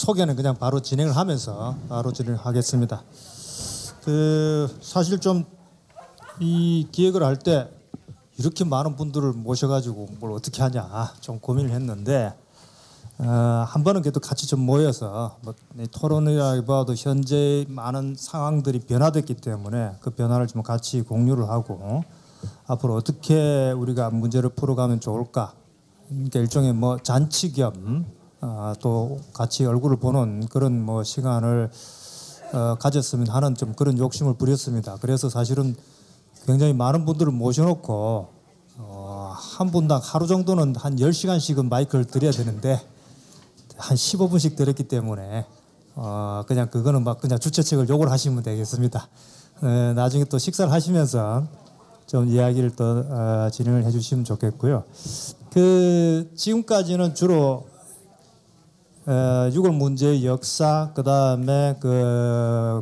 소개는 그냥 바로 진행을 하면서 바로 진행하겠습니다. 사실 좀 이 기획을 할 때 이렇게 많은 분들을 모셔가지고 뭘 어떻게 하냐 좀 고민을 했는데 한 번은 그래도 같이 좀 모여서 뭐 토론이라기보다도 현재 많은 상황들이 변화됐기 때문에 그 변화를 좀 같이 공유를 하고 앞으로 어떻게 우리가 문제를 풀어가면 좋을까. 그러니까 일종의 뭐 잔치 겸 또 같이 얼굴을 보는 그런 뭐 시간을 가졌으면 하는 좀 그런 욕심을 부렸습니다. 그래서 사실은 굉장히 많은 분들을 모셔놓고 한 분당 하루 정도는 한 10시간씩은 마이크를 드려야 되는데 한 15분씩 드렸기 때문에 그냥 그거는 막 그냥 주최측을 욕을 하시면 되겠습니다. 나중에 또 식사를 하시면서 좀 이야기를 또 진행을 해주시면 좋겠고요. 지금까지는 주로 6월 문제의 역사, 그 다음에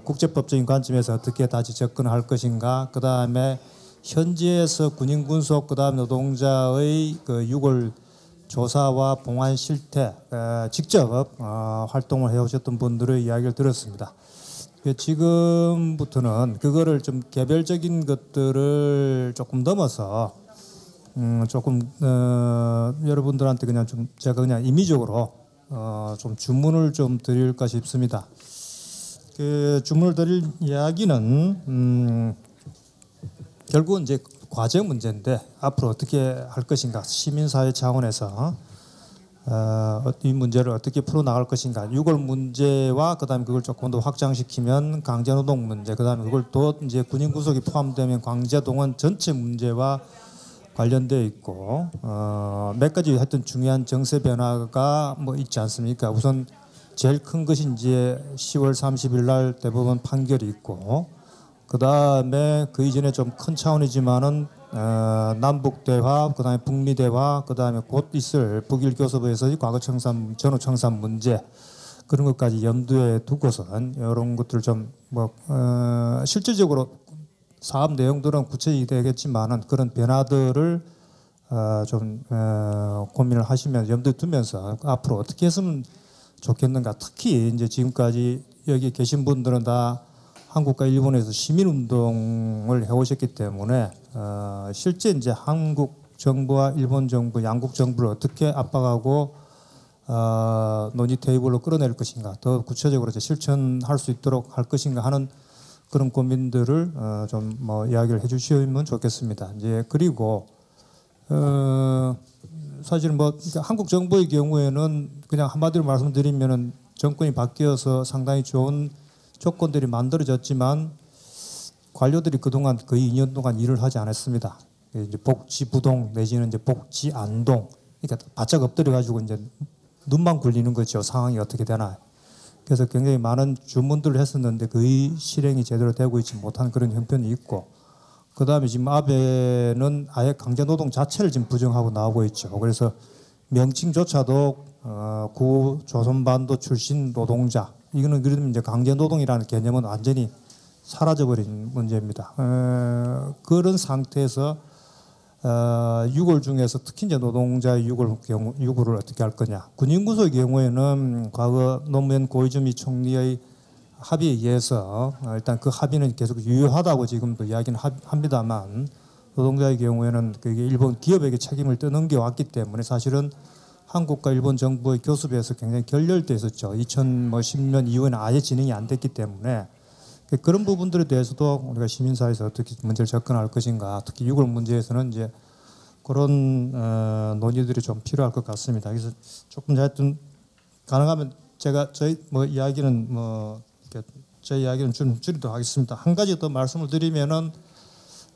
국제법적인 관점에서 어떻게 다시 접근할 것인가, 그 다음에 현지에서 군인 군속, 그 다음에 노동자의 6월 조사와 봉환 실태, 직접 활동을 해오셨던 분들의 이야기를 들었습니다. 지금부터는 그거를 좀 개별적인 것들을 조금 넘어서 조금 여러분들한테 그냥 좀 제가 그냥 임의적으로 좀 주문을 좀 드릴까 싶습니다. 주문을 드릴 이야기는 결국은 이제 과제 문제인데 앞으로 어떻게 할 것인가, 시민사회 차원에서 이 문제를 어떻게 풀어나갈 것인가, 6월 문제와 그다음에 그걸 조금 더 확장시키면 강제노동 문제, 그다음에 그걸 또 이제 군인 구속이 포함되면 강제동원 전체 문제와 관련되어 있고 몇 가지 하여튼 중요한 정세 변화가 뭐 있지 않습니까? 우선 제일 큰 것이 이제 10월 30일 날 대법원 판결이 있고 그 다음에 그 이전에 좀 큰 차원이지만은 남북 대화, 그 다음에 북미 대화, 그 다음에 곧 있을 북일 교섭에서의 과거 청산, 전후 청산 문제 그런 것까지 염두에 두고선 이런 것들 좀 뭐 실질적으로 사업 내용들은 구체적이 되겠지만은 그런 변화들을 좀 고민을 하시면서 염두에 두면서 앞으로 어떻게 했으면 좋겠는가. 특히 이제 지금까지 여기 계신 분들은 다 한국과 일본에서 시민운동을 해오셨기 때문에 실제 이제 한국 정부와 일본 정부, 양국 정부를 어떻게 압박하고 논의 테이블로 끌어낼 것인가, 더 구체적으로 이제 실천할 수 있도록 할 것인가 하는 그런 고민들을 좀 뭐 이야기를 해주시면 좋겠습니다. 이제 그리고 사실 뭐 그러니까 한국 정부의 경우에는 그냥 한마디로 말씀드리면은 정권이 바뀌어서 상당히 좋은 조건들이 만들어졌지만 관료들이 그동안 거의 2년 동안 일을 하지 않았습니다. 이제 복지부동 내지는 이제 복지안동, 그러니까 바짝 엎드려 가지고 이제 눈만 굴리는 거죠. 상황이 어떻게 되나. 그래서 굉장히 많은 주문들을 했었는데 거의 실행이 제대로 되고 있지 못한 그런 형편이 있고, 그 다음에 지금 아베는 아예 강제노동 자체를 지금 부정하고 나오고 있죠. 그래서 명칭조차도 구 조선반도 출신 노동자, 이거는 그러면 이제 강제노동이라는 개념은 완전히 사라져버린 문제입니다. 그런 상태에서 6월 중에서 특히 이제 노동자의 6월을 어떻게 할 거냐. 군인구속의 경우에는 과거 노무현 고이즈미 총리의 합의에 의해서 일단 그 합의는 계속 유효하다고 지금도 이야기는 합니다만, 노동자의 경우에는 그게 일본 기업에게 책임을 떠넘겨왔기 때문에 사실은 한국과 일본 정부의 교섭에서 굉장히 결렬돼 있었죠. 2010년 이후에는 아예 진행이 안 됐기 때문에 그런 부분들에 대해서도 우리가 시민사회에서 어떻게 문제를 접근할 것인가, 특히 6월 문제에서는 이제 그런 논의들이 좀 필요할 것 같습니다. 그래서 조금 하여튼 가능하면 제가 저희 이야기는 제 이야기는 좀 줄이도록 하겠습니다. 한 가지 더 말씀을 드리면은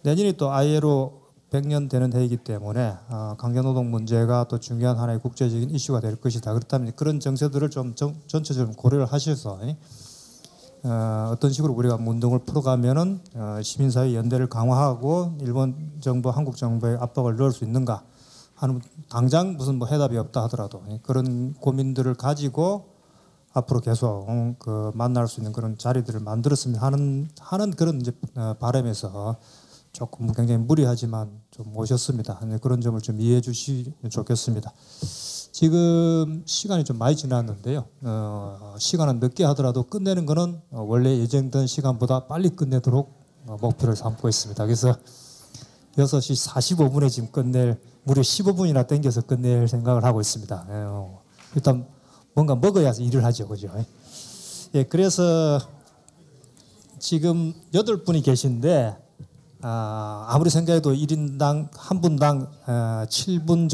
내년에 또 ILO 100년 되는 해이기 때문에 강제노동 문제가 또 중요한 하나의 국제적인 이슈가 될 것이다. 그렇다면 그런 정세들을 좀 전체적으로 고려를 하셔서 어떤 식으로 우리가 운동을 풀어가면은 시민사회 연대를 강화하고 일본 정부, 한국 정부의 압박을 넣을 수 있는가 하는, 당장 무슨 뭐 해답이 없다 하더라도 그런 고민들을 가지고 앞으로 계속 만날 수 있는 그런 자리들을 만들었으면 하는 그런 이제 바람에서 조금 굉장히 무리하지만 좀 모셨습니다. 그런 점을 좀 이해해 주시면 좋겠습니다. 지금 시간이 좀 많이 지났는데요. 시간은 늦게 하더라도 끝내는 거는 원래 예정된 시간보다 빨리 끝내도록 목표를 삼고 있습니다. 그래서 6시 45분에 지금 무려 15분이나 땡겨서 끝낼 생각을 하고 있습니다. 일단 뭔가 먹어야 일을 하죠. 그죠? 예, 그래서 지금 8분이 계신데 아무리 생각해도 1인당 한 분당 7분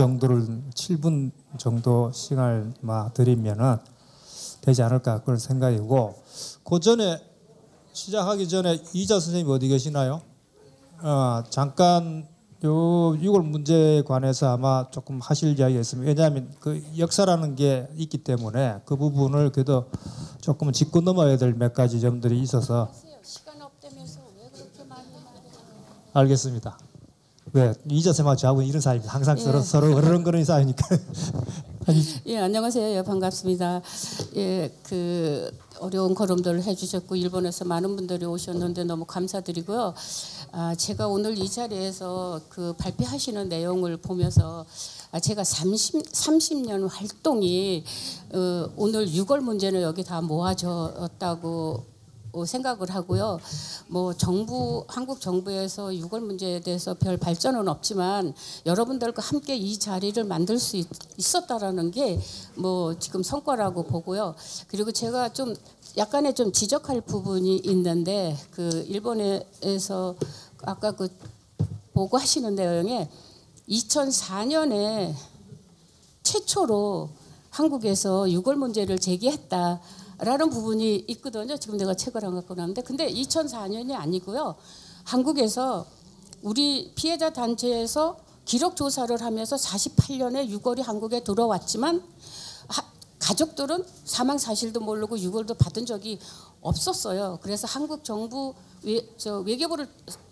정도 시간을 드리면은 되지 않을까 그런 생각이고, 그 전에 시작하기 전에 이자 선생님 어디 계시나요? 잠깐 요 6월 문제에 관해서 아마 조금 하실 이야기가 있습니다. 왜냐하면 그 역사라는 게 있기 때문에 그 부분을 그래도 조금 짚고 넘어야 될 몇 가지 점들이 있어서. 시간 없다면서 왜 그렇게 많이 말해요? 알겠습니다. 왜 이자 선생님하고 저하고 이런 사이입니다. 항상 예. 서로 어른거리는 사이니까. 예, 안녕하세요. 예, 반갑습니다. 예, 그 어려운 걸음들을 해주셨고 일본에서 많은 분들이 오셨는데 너무 감사드리고요. 제가 오늘 이 자리에서 그 발표하시는 내용을 보면서 제가 30년 활동이 오늘 6월 문제는 여기 다 모아졌다고 생각을 하고요. 뭐 한국 정부에서 6월 문제에 대해서 별 발전은 없지만 여러분들과 함께 이 자리를 만들 수 있었다라는 게 뭐 지금 성과라고 보고요. 그리고 제가 좀 약간의 좀 지적할 부분이 있는데, 그 일본에서 아까 그 보고하시는 내용에 2004년에 최초로 한국에서 6월 문제를 제기했다. 라는 부분이 있거든요. 지금 내가 책을 안 갖고 나왔는데, 근데 2004년이 아니고요. 한국에서 우리 피해자 단체에서 기록 조사를 하면서 48년에 6월이 한국에 들어왔지만 가족들은 사망 사실도 모르고 6월도 받은 적이 없었어요. 그래서 한국 정부 외교부를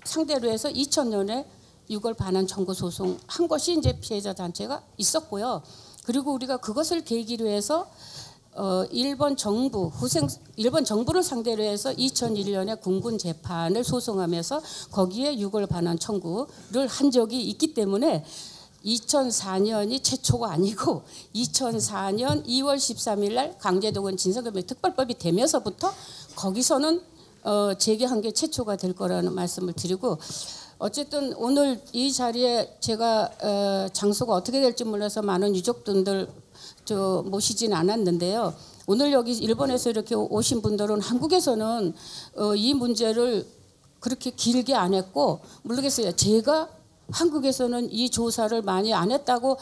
상대로 해서 2000년에 6월 반환 청구 소송 한 것이 이제 피해자 단체가 있었고요. 그리고 우리가 그것을 계기로 해서 일본 정부를 상대로 해서 2001년에 군군 재판을 소송하면서 거기에 6월 반환 청구를 한 적이 있기 때문에 2004년이 최초가 아니고 2004년 2월 13일 날 강제동원 진상규명 특별법이 되면서부터 거기서는 제기한 게 최초가 될 거라는 말씀을 드리고, 어쨌든 오늘 이 자리에 제가 장소가 어떻게 될지 몰라서 많은 유족분들 모시진 않았는데요. 오늘 여기 일본에서 이렇게 오신 분들은 한국에서는 이 문제를 그렇게 길게 안 했고, 모르겠어요. 제가 한국에서는 이 조사를 많이 안 했다고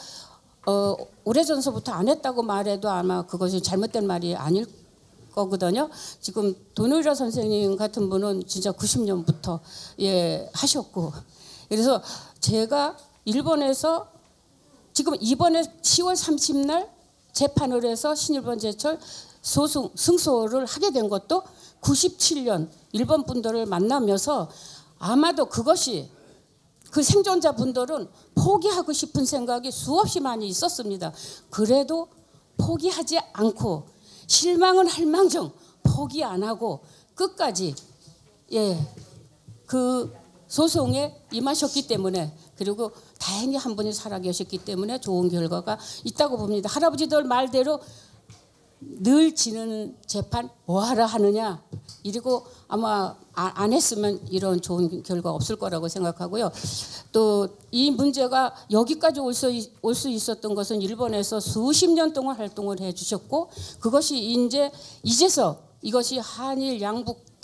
오래전서부터 안 했다고 말해도 아마 그것이 잘못된 말이 아닐 거거든요. 지금 도노이라 선생님 같은 분은 진짜 90년부터 하셨고, 그래서 제가 일본에서 지금 이번에 10월 30날 재판을 해서 신일본 제철 승소를 하게 된 것도 97년 일본 분들을 만나면서 아마도 그것이 그 생존자 분들은 포기하고 싶은 생각이 수없이 많이 있었습니다. 그래도 포기하지 않고 실망은 할 망정 포기 안 하고 끝까지 그 소송에 임하셨기 때문에, 그리고 다행히 한 분이 살아계셨기 때문에 좋은 결과가 있다고 봅니다. 할아버지들 말대로 늘 지는 재판 뭐하러 하느냐, 이러고 아마 안 했으면 이런 좋은 결과 없을 거라고 생각하고요. 또 이 문제가 여기까지 올 수 있었던 것은 일본에서 수십 년 동안 활동을 해주셨고, 그것이 이제서 이것이 한일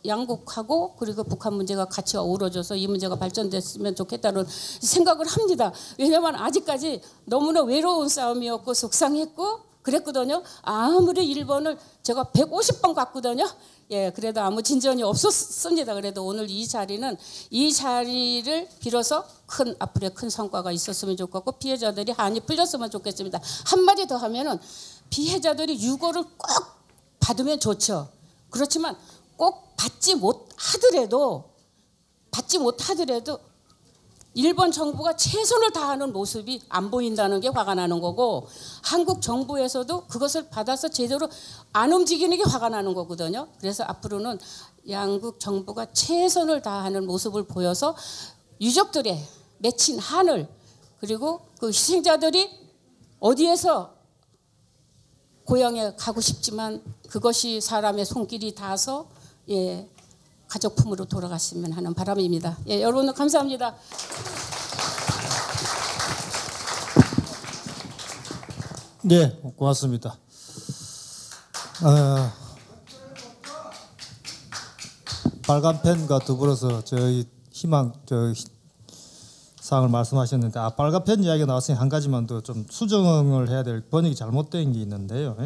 양국하고 그리고 북한 문제가 같이 어우러져서 이 문제가 발전됐으면 좋겠다는 생각을 합니다. 왜냐하면 아직까지 너무나 외로운 싸움이었고 속상했고 그랬거든요. 아무리 일본을 제가 150번 갔거든요. 예, 그래도 아무 진전이 없었습니다. 그래도 오늘 이 자리를 빌어서 앞으로의 큰 성과가 있었으면 좋겠고 피해자들이 한이 풀렸으면 좋겠습니다. 한마디 더 하면은 피해자들이 유고를 꼭 받으면 좋죠. 그렇지만 꼭 받지 못하더라도 일본 정부가 최선을 다하는 모습이 안 보인다는 게 화가 나는 거고 한국 정부에서도 그것을 받아서 제대로 안 움직이는 게 화가 나는 거거든요. 그래서 앞으로는 양국 정부가 최선을 다하는 모습을 보여서 유족들의 맺힌 한을 그리고 그 희생자들이 어디에서 고향에 가고 싶지만 그것이 사람의 손길이 닿아서 가족 품으로 돌아갔으면 하는 바람입니다. 예, 여러분 감사합니다. 네, 고맙습니다. 빨간 펜과 더불어서 저희 사항을 말씀하셨는데 빨간 펜 이야기가 나왔으니 한 가지만 더 좀 수정을 해야 될 번역이 잘못된 게 있는데요.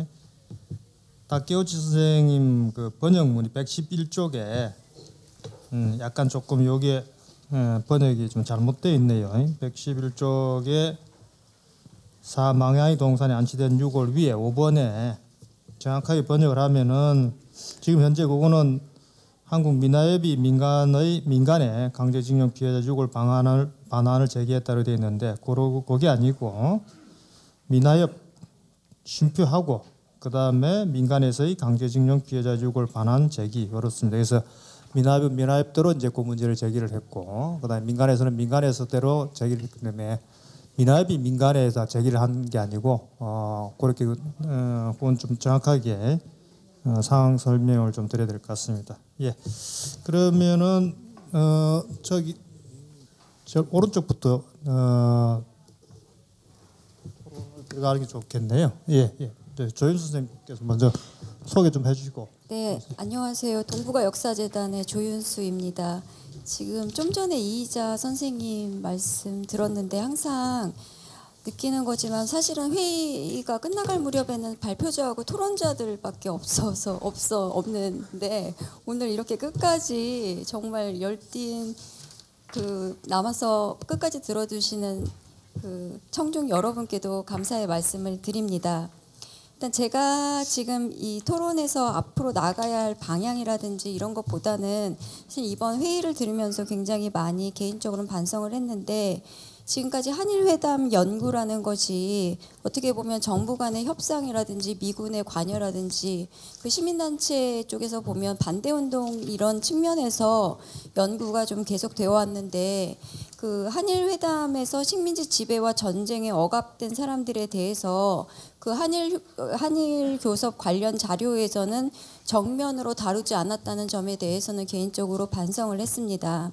다케우치 선생님 그 번역문이 111쪽에 약간 조금 여기에 번역이 좀 잘못되어 있네요. 111쪽에 사망야의 동산에 안치된 유골 위에 5번에 정확하게 번역을 하면은 지금 현재 그거는 한국 민화협이 민간에 강제징용 피해자 유골 반환을 제기했다고 되어 있는데 그게 아니고 민화협 심표하고 그 다음에 민간에서의 강제징용 피해자 유골 반환 제기 이렇습니다. 그래서 민화협대로 이제 그 문제를 제기를 했고 그다음에 민간에서는 민간에서대로 제기를 했기 때문에 민화협이 민간에서 제기를 한 게 아니고 그렇게 그건 좀 정확하게 상황 설명을 좀 드려야 될 것 같습니다. 예, 그러면은 저 오른쪽부터 들어가는 게 좋겠네요. 예. 조윤수 선생님께서 먼저 소개 좀 해주시고. 네, 안녕하세요. 동북아 역사재단의 조윤수입니다. 지금 좀 전에 이희자 선생님 말씀 들었는데 항상 느끼는 거지만 사실은 회의가 끝나갈 무렵에는 발표자하고 토론자들밖에 없는데 오늘 이렇게 끝까지 정말 열띤 남아서 끝까지 들어주시는 그 청중 여러분께도 감사의 말씀을 드립니다. 일단 제가 지금 이 토론에서 앞으로 나가야 할 방향이라든지 이런 것보다는 사실 이번 회의를 들으면서 굉장히 많이 개인적으로는 반성을 했는데 지금까지 한일회담 연구라는 것이 어떻게 보면 정부 간의 협상이라든지 미군의 관여라든지 그 시민단체 쪽에서 보면 반대운동 이런 측면에서 연구가 좀 계속되어 왔는데 그 한일회담에서 식민지 지배와 전쟁에 억압된 사람들에 대해서 그 한일 교섭 관련 자료에서는 정면으로 다루지 않았다는 점에 대해서는 개인적으로 반성을 했습니다.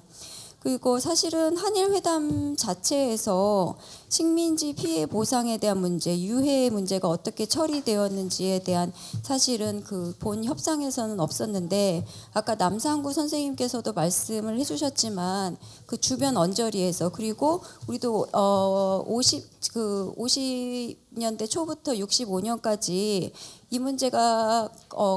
그리고 사실은 한일회담 자체에서 식민지 피해 보상에 대한 문제, 유해의 문제가 어떻게 처리되었는지에 대한 사실은 그 본 협상에서는 없었는데 아까 남상구 선생님께서도 말씀을 해주셨지만 그 주변 언저리에서 그리고 우리도 50년대 초부터 65년까지 이 문제가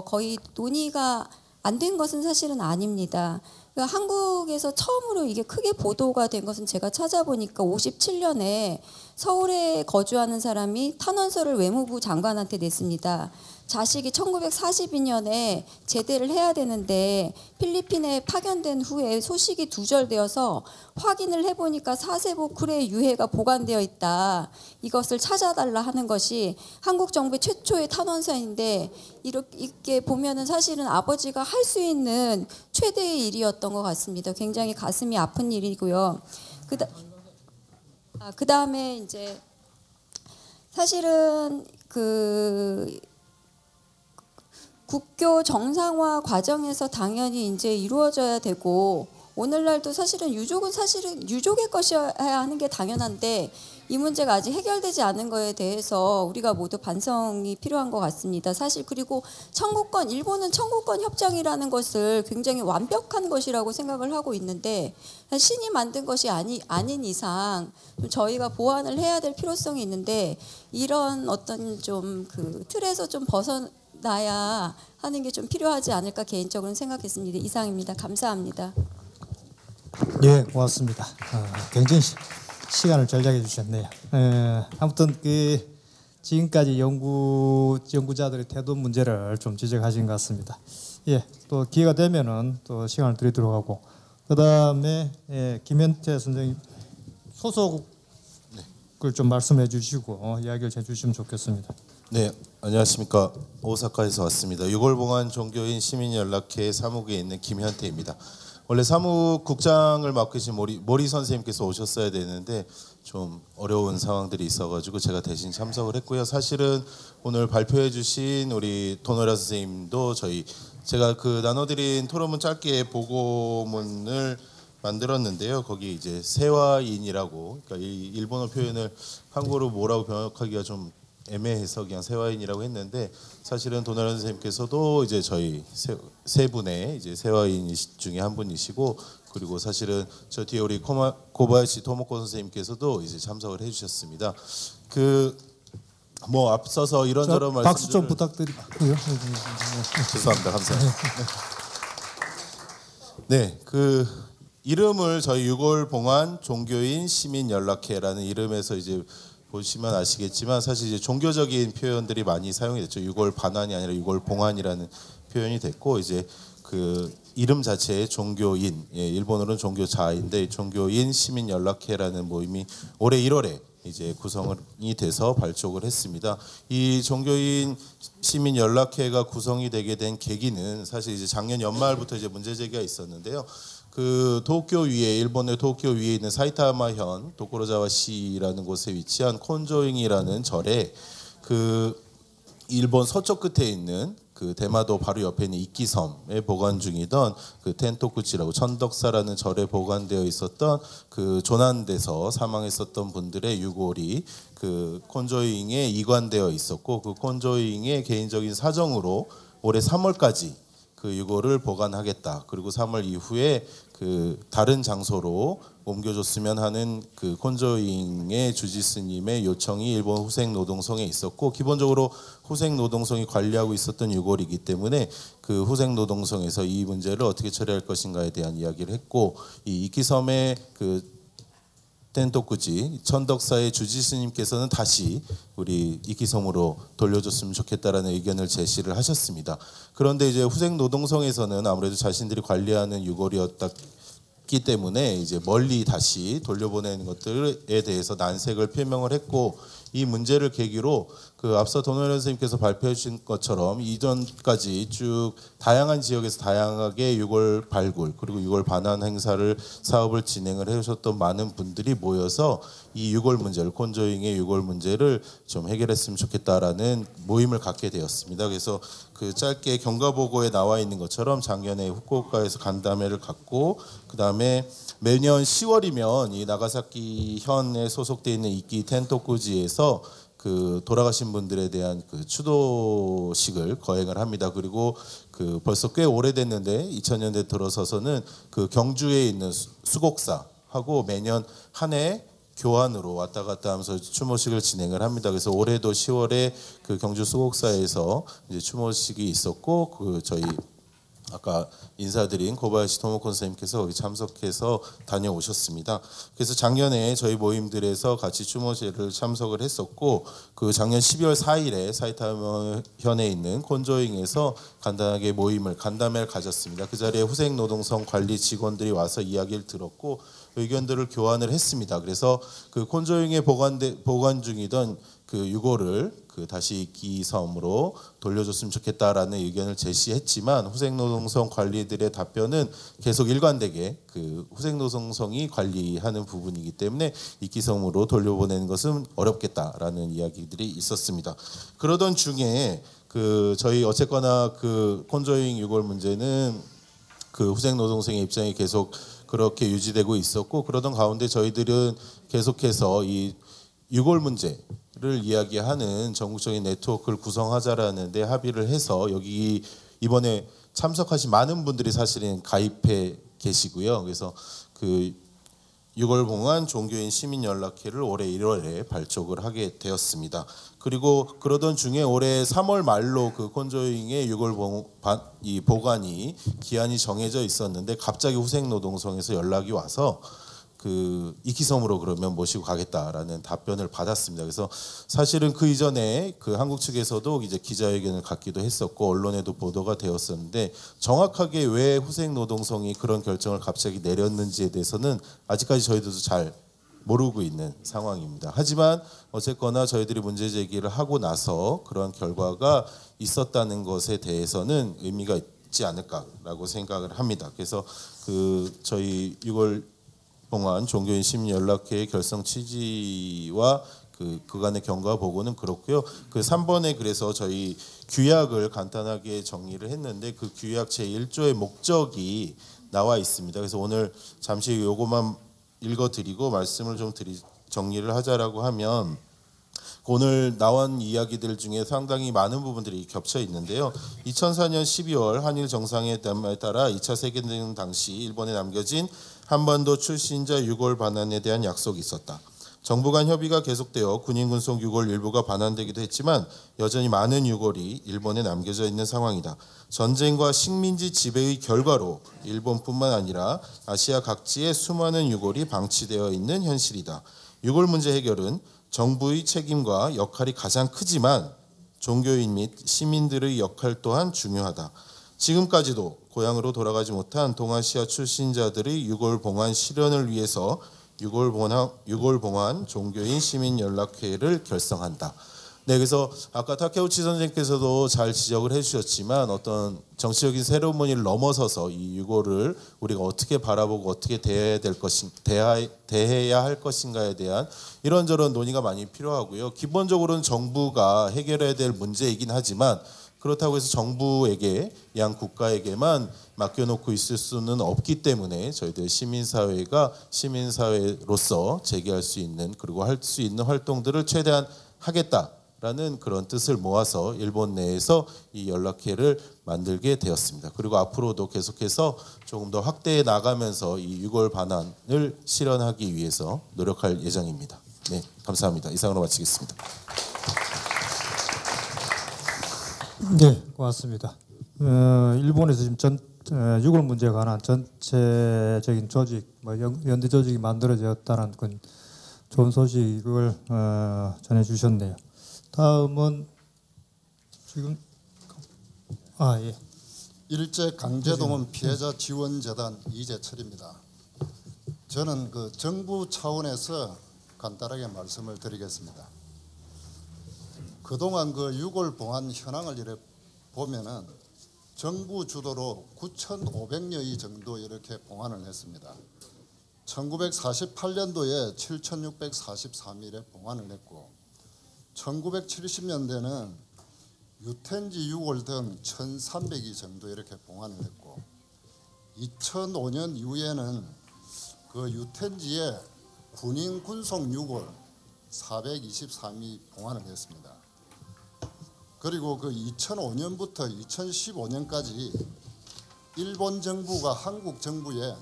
거의 논의가 안 된 것은 사실은 아닙니다. 그러니까 한국에서 처음으로 이게 크게 보도가 된 것은 제가 찾아보니까 57년에 서울에 거주하는 사람이 탄원서를 외무부 장관한테 냈습니다. 자식이 1942년에 제대를 해야 되는데 필리핀에 파견된 후에 소식이 두절되어서 확인을 해보니까 사세보쿨의 유해가 보관되어 있다. 이것을 찾아달라 하는 것이 한국 정부의 최초의 탄원서인데 이렇게 보면은 사실은 아버지가 할 수 있는 최대의 일이었던 것 같습니다. 굉장히 가슴이 아픈 일이고요. 그 다음에 이제 사실은 그 국교 정상화 과정에서 당연히 이제 이루어져야 되고 오늘날도 사실은 유족은 사실은 유족의 것이어야 하는 게 당연한데 이 문제가 아직 해결되지 않은 거에 대해서 우리가 모두 반성이 필요한 것 같습니다. 사실 그리고 청구권, 일본은 청구권 협정이라는 것을 굉장히 완벽한 것이라고 생각을 하고 있는데 신이 만든 것이 아닌 이상 좀 저희가 보완을 해야 될 필요성이 있는데 이런 어떤 좀 그 틀에서 좀 벗어나야 하는 게 좀 필요하지 않을까 개인적으로는 생각했습니다. 이상입니다. 감사합니다. 예, 고맙습니다. 굉장히 시간을 절약해 주셨네요. 아무튼 그 지금까지 연구자들의 태도 문제를 좀 지적하신 것 같습니다. 예, 또 기회가 되면은 또 시간을 드리도록 하고 그 다음에 김현태 선생님 소속을 좀 말씀해 주시고 이야기를 해주시면 좋겠습니다. 네, 안녕하십니까. 오사카에서 왔습니다. 유골봉안 종교인 시민연락회 사무국에 있는 김현태입니다. 원래 사무국장을 맡고 계신 모리 선생님께서 오셨어야 되는데 좀 어려운 상황들이 있어가지고 제가 대신 참석을 했고요. 사실은 오늘 발표해 주신 우리 도노라 선생님도 제가 그 나눠드린 토론문 짧게 보고문을 만들었는데요. 거기 이제 세화인이라고, 그러니까 이 일본어 표현을 한국어로 뭐라고 번역하기가 좀 애매해서 그냥 세화인이라고 했는데 사실은 도나라 선생님께서도 이제 저희 세 분의 이제 세화인 중에 한 분이시고 그리고 사실은 저 뒤에 우리 고바야시 토모코 선생님께서도 이제 참석을 해주셨습니다. 그 뭐 앞서서 이런저런 말씀들 박수 좀 부탁드리고요. 죄송합니다. 감사합니다. 네, 그 이름을 저희 유골봉안 종교인 시민연락회라는 이름에서 이제 보시면 아시겠지만 사실 이제 종교적인 표현들이 많이 사용이 됐죠. 유골 반환이 아니라 유골 봉환이라는 표현이 됐고 이제 그 이름 자체의 종교인, 일본어로는 종교자인데 종교인 시민연락회라는 모임이 올해 1월에 이제 구성이 돼서 발족을 했습니다. 이 종교인 시민연락회가 구성이 되게 된 계기는 사실 이제 작년 연말부터 이제 문제 제기가 있었는데요. 그 도쿄 위에 일본의 도쿄 위에 있는 사이타마현 도쿠로자와시라는 곳에 위치한 콘조잉이라는 절에 그 일본 서쪽 끝에 있는 그 대마도 바로 옆에 있는 이끼섬에 보관 중이던 그 텐토쿠치라고 천덕사라는 절에 보관되어 있었던 그 조난돼서 사망했었던 분들의 유골이 그 콘조잉에 이관되어 있었고 그 콘조잉의 개인적인 사정으로 올해 3월까지 그 유골을 보관하겠다. 그리고 3월 이후에 그 다른 장소로 옮겨줬으면 하는 그 콘조잉의 주지스님의 요청이 일본 후생노동성에 있었고 기본적으로 후생노동성이 관리하고 있었던 유골이기 때문에 그 후생노동성에서 이 문제를 어떻게 처리할 것인가에 대한 이야기를 했고 이 이키섬의 그 텐토쿠지 천덕사의 주지스님께서는 다시 우리 이키섬으로 돌려줬으면 좋겠다라는 의견을 제시를 하셨습니다. 그런데 이제 후생노동성에서는 아무래도 자신들이 관리하는 유골이었기 때문에 이제 멀리 다시 돌려보내는 것들에 대해서 난색을 표명을 했고 이 문제를 계기로 그 앞서 도노현 선생님께서 발표해 주신 것처럼 이전까지 쭉 다양한 지역에서 다양하게 유골 발굴 그리고 유골 반환 행사를 사업을 진행을 해오셨던 많은 분들이 모여서 이 유골 문제를 콘조잉의 유골 문제를 좀 해결했으면 좋겠다라는 모임을 갖게 되었습니다. 그래서 그 짧게 경과 보고에 나와 있는 것처럼 작년에 후쿠오카에서 간담회를 갖고 그 다음에 매년 10월이면 이 나가사키 현에 소속돼 있는 이키 텐토쿠지에서 그 돌아가신 분들에 대한 그 추도식을 거행을 합니다. 그리고 그 벌써 꽤 오래됐는데 2000년대 들어서서는 그 경주에 있는 수곡사하고 매년 한 해 교환으로 왔다 갔다 하면서 추모식을 진행을 합니다. 그래서 올해도 10월에 그 경주 수곡사에서 이제 추모식이 있었고 그 저희 아까 인사드린 고바야시 토모코 선생님께서 거기 참석해서 다녀오셨습니다. 그래서 작년에 저희 모임들에서 같이 추모제를 참석을 했었고 그 작년 12월 4일에 사이타마현에 있는 콘조잉에서 간단하게 간담회를 가졌습니다. 그 자리에 후생노동성 관리 직원들이 와서 이야기를 들었고 의견들을 교환을 했습니다. 그래서 그 콘조잉에 보관 중이던 그 유골을 그 다시 이끼섬으로 돌려줬으면 좋겠다라는 의견을 제시했지만 후생노동성 관리들의 답변은 계속 일관되게 그 후생노동성이 관리하는 부분이기 때문에 이끼섬으로 돌려보내는 것은 어렵겠다라는 이야기들이 있었습니다. 그러던 중에 그 저희 어쨌거나 그 콘조잉 유골 문제는 그 후생노동성의 입장이 계속 그렇게 유지되고 있었고 그러던 가운데 저희들은 계속해서 이 유골 문제를 이야기하는 전국적인 네트워크를 구성하자라는 데 합의를 해서 여기 이번에 참석하신 많은 분들이 사실은 가입해 계시고요. 그래서 그 유골봉안 종교인 시민연락회를 올해 1월에 발족을 하게 되었습니다. 그리고 그러던 중에 올해 3월 말로 그 콘조잉의 이 보관이 기한이 정해져 있었는데 갑자기 후생노동성에서 연락이 와서 그 이키섬으로 그러면 모시고 가겠다라는 답변을 받았습니다. 그래서 사실은 그 이전에 그 한국 측에서도 이제 기자회견을 갖기도 했었고 언론에도 보도가 되었었는데 정확하게 왜 후생노동성이 그런 결정을 갑자기 내렸는지에 대해서는 아직까지 저희들도 잘 모르고 있는 상황입니다. 하지만 어쨌거나 저희들이 문제 제기를 하고 나서 그런 결과가 있었다는 것에 대해서는 의미가 있지 않을까라고 생각을 합니다. 그래서 그 저희 6월 봉안 종교인 시민연락회의 결성 취지와 그간의 경과 보고는 그렇고요. 그 3번에 그래서 저희 규약을 간단하게 정리를 했는데 그 규약 제1조의 목적이 나와 있습니다. 그래서 오늘 잠시 요거만 읽어드리고 말씀을 좀 정리를 하자라고 하면 오늘 나온 이야기들 중에 상당히 많은 부분들이 겹쳐 있는데요. 2004년 12월 한일 정상회담에 따라 2차 세계대전 당시 일본에 남겨진 한반도 출신자 유골 반환에 대한 약속이 있었다. 정부 간 협의가 계속되어 군인 군속 유골 일부가 반환되기도 했지만 여전히 많은 유골이 일본에 남겨져 있는 상황이다. 전쟁과 식민지 지배의 결과로 일본뿐만 아니라 아시아 각지에 수많은 유골이 방치되어 있는 현실이다. 유골 문제 해결은 정부의 책임과 역할이 가장 크지만 종교인 및 시민들의 역할 또한 중요하다. 지금까지도 고향으로 돌아가지 못한 동아시아 출신자들의 유골 봉안 실현을 위해서 유골 봉안 종교인 시민연락회를 결성한다. 네, 그래서 아까 타케우치 선생님께서도 잘 지적을 해주셨지만 어떤 정치적인 세레모니를 넘어서서 이 유골을 우리가 어떻게 바라보고 어떻게 대해야 할 것인가에 대한 이런저런 논의가 많이 필요하고요. 기본적으로는 정부가 해결해야 될 문제이긴 하지만 그렇다고 해서 정부에게 양 국가에게만 맡겨놓고 있을 수는 없기 때문에 저희들 시민사회가 시민사회로서 제기할 수 있는 그리고 할 수 있는 활동들을 최대한 하겠다라는 그런 뜻을 모아서 일본 내에서 이 연락회를 만들게 되었습니다. 그리고 앞으로도 계속해서 조금 더 확대해 나가면서 이 유골 반환을 실현하기 위해서 노력할 예정입니다. 네, 감사합니다. 이상으로 마치겠습니다. 네, 고맙습니다. 일본에서 지금 유골 문제에 관한 전체적인 조직, 연대 조직이 만들어졌다는 건 좋은 소식을 전해주셨네요. 다음은 지금 예. 일제 강제동원 피해자 지원재단 이재철입니다. 저는 그 정부 차원에서 간단하게 말씀을 드리겠습니다. 그동안 그 유골 봉안 현황을 이렇게 보면은 정부 주도로 9,500여의 정도 이렇게 봉안을 했습니다. 1948년도에 7,643일에 봉안을 했고 1970년대는 유텐지 유골 등 1,300이 정도 이렇게 봉안을 했고 2005년 이후에는 그 유텐지에 군인 군속 유골 423이 봉안을 했습니다. 그리고 그 2005년부터 2015년까지 일본 정부가 한국 정부에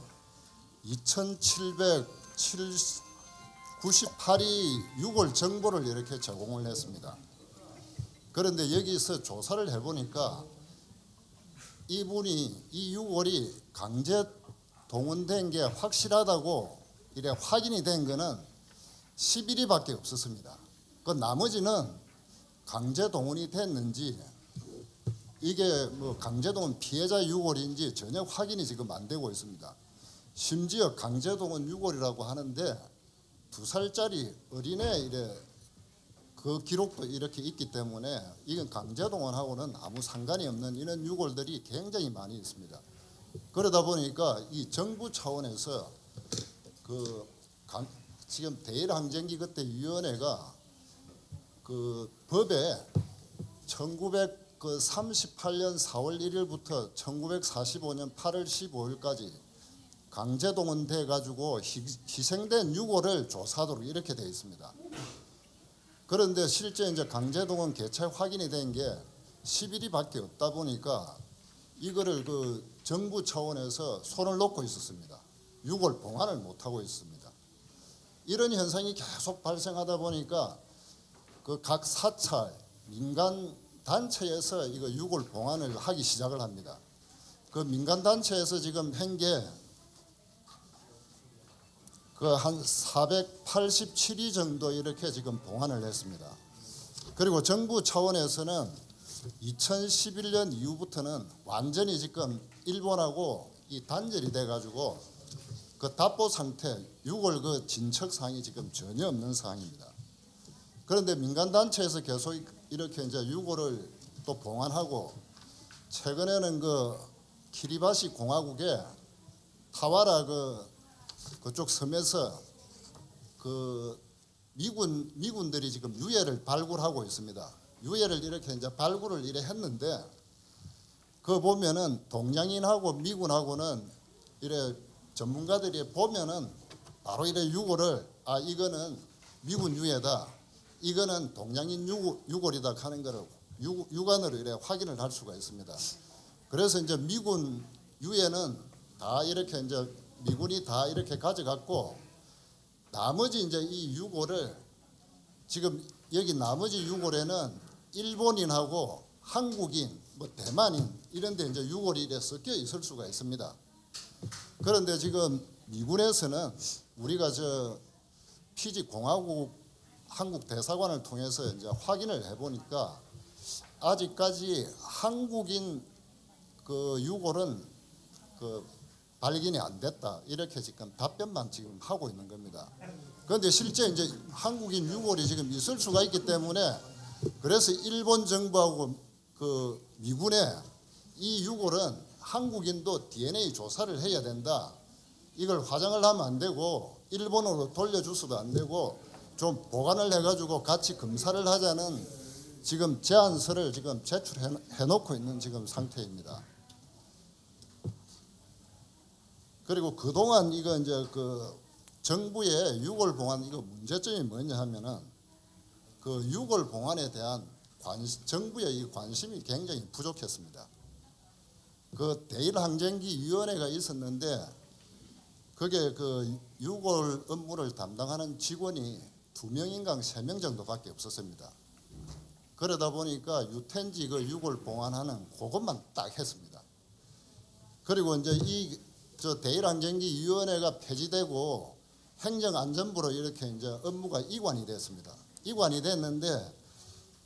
2,798이 유골 정보를 이렇게 제공을 했습니다. 그런데 여기서 조사를 해보니까 이분이 이 유골이 강제 동원된 게 확실하다고 이래 확인이 된 거는 11위밖에 없었습니다. 그 나머지는 강제 동원이 됐는지 이게 뭐 강제 동원 피해자 유골인지 전혀 확인이 지금 안 되고 있습니다. 심지어 강제 동원 유골이라고 하는데 2살짜리 어린애 이래 그 기록도 이렇게 있기 때문에 이건 강제 동원하고는 아무 상관이 없는 이런 유골들이 굉장히 많이 있습니다. 그러다 보니까 이 정부 차원에서 지금 대일항쟁기 그때 위원회가 그 법에 1938년 4월 1일부터 1945년 8월 15일까지 강제동원돼 가지고 희생된 유골을 조사하도록 이렇게 되어 있습니다. 그런데 실제 이제 강제동원 개최 확인이 된 게 11위밖에 없다 보니까 이거를 그 정부 차원에서 손을 놓고 있었습니다. 6월 봉안을 못 하고 있습니다. 이런 현상이 계속 발생하다 보니까 그 각 사찰 민간 단체에서 이거 6월 봉안을 하기 시작을 합니다. 그 민간 단체에서 지금 한 게 그 한 487위 정도 이렇게 지금 봉안을 했습니다. 그리고 정부 차원에서는 2011년 이후부터는 완전히 지금 일본하고 이 단절이 돼가지고 그 답보 상태 6월 그 진척 사항이 지금 전혀 없는 상황입니다. 그런데 민간 단체에서 계속 이렇게 이제 6월을 또 봉안하고 최근에는 그 키리바시 공화국에 타와라 그쪽 섬에서 그 미군들이 지금 유해를 발굴하고 있습니다. 유해를 이렇게 이제 발굴을 이래 했는데 그 보면은 동양인하고 미군하고는 이래 전문가들이 보면은 바로 이래 유골을 이거는 미군 유해다, 이거는 동양인 유골이다 하는 거를 육안으로 이래 확인을 할 수가 있습니다. 그래서 이제 미군 유해는 다 이렇게 이제 미군이 다 이렇게 가져갔고 나머지 이제 이 유골을 지금 여기 나머지 유골에는 일본인하고 한국인, 뭐 대만인 이런 데 이제 유골이 이래 섞여 있을 수가 있습니다. 그런데 지금 미군에서는 우리가 저 피지 공화국 한국 대사관을 통해서 이제 확인을 해 보니까 아직까지 한국인 그 유골은 그 발견이 안 됐다, 이렇게 지금 답변만 지금 하고 있는 겁니다. 그런데 실제 이제 한국인 유골이 지금 있을 수가 있기 때문에 그래서 일본 정부하고 그 미군에 이 유골은 한국인도 DNA 조사를 해야 된다, 이걸 화장을 하면 안 되고 일본으로 돌려줘서도 안 되고 좀 보관을 해가지고 같이 검사를 하자는 지금 제안서를 지금 제출해 놓고 있는 지금 상태입니다. 그리고 그동안 이거 이제 그 정부의 유골 봉안 이거 문제점이 뭐냐 하면은 그 유골 봉안에 대한 정부의 이 관심이 굉장히 부족했습니다. 그 대일항쟁기위원회가 있었는데 그게 그 유골 업무를 담당하는 직원이 2명인가 3명 정도밖에 없었습니다. 그러다 보니까 유텐지 그 유골 봉안하는 그것만 딱 했습니다. 그리고 이제 이 저 대일항쟁기위원회가 폐지되고 행정안전부로 이렇게 이제 업무가 이관이 됐습니다. 이관이 됐는데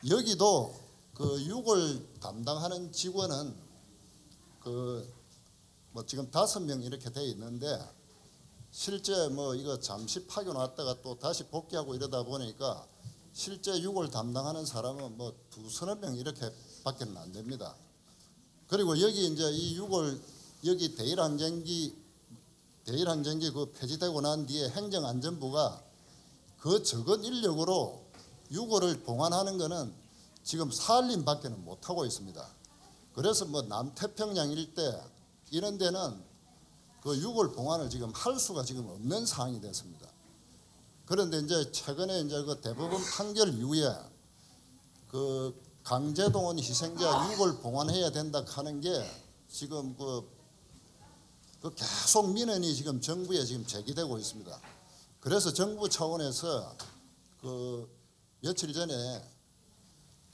여기도 그 유골 담당하는 직원은 그 뭐 지금 5명 이렇게 돼 있는데 실제 뭐 이거 잠시 파견 왔다가 또 다시 복귀하고 이러다 보니까 실제 유골 담당하는 사람은 뭐 2~3명 이렇게밖에 안 됩니다. 그리고 여기 이제 이 유골 여기 대일항쟁기 그 폐지되고 난 뒤에 행정안전부가 그 적은 인력으로 유골을 봉안하는 거는 지금 사할림밖에는 못 하고 있습니다. 그래서 뭐 남태평양 일대 이런 데는 그 유골 봉안을 지금 할 수가 지금 없는 상황이 됐습니다. 그런데 이제 최근에 이제 그 대법원 판결 이후에 그 강제동원 희생자 유골 봉안해야 된다 하는 게 지금 그 계속 민원이 지금 정부에 지금 제기되고 있습니다. 그래서 정부 차원에서 그 며칠 전에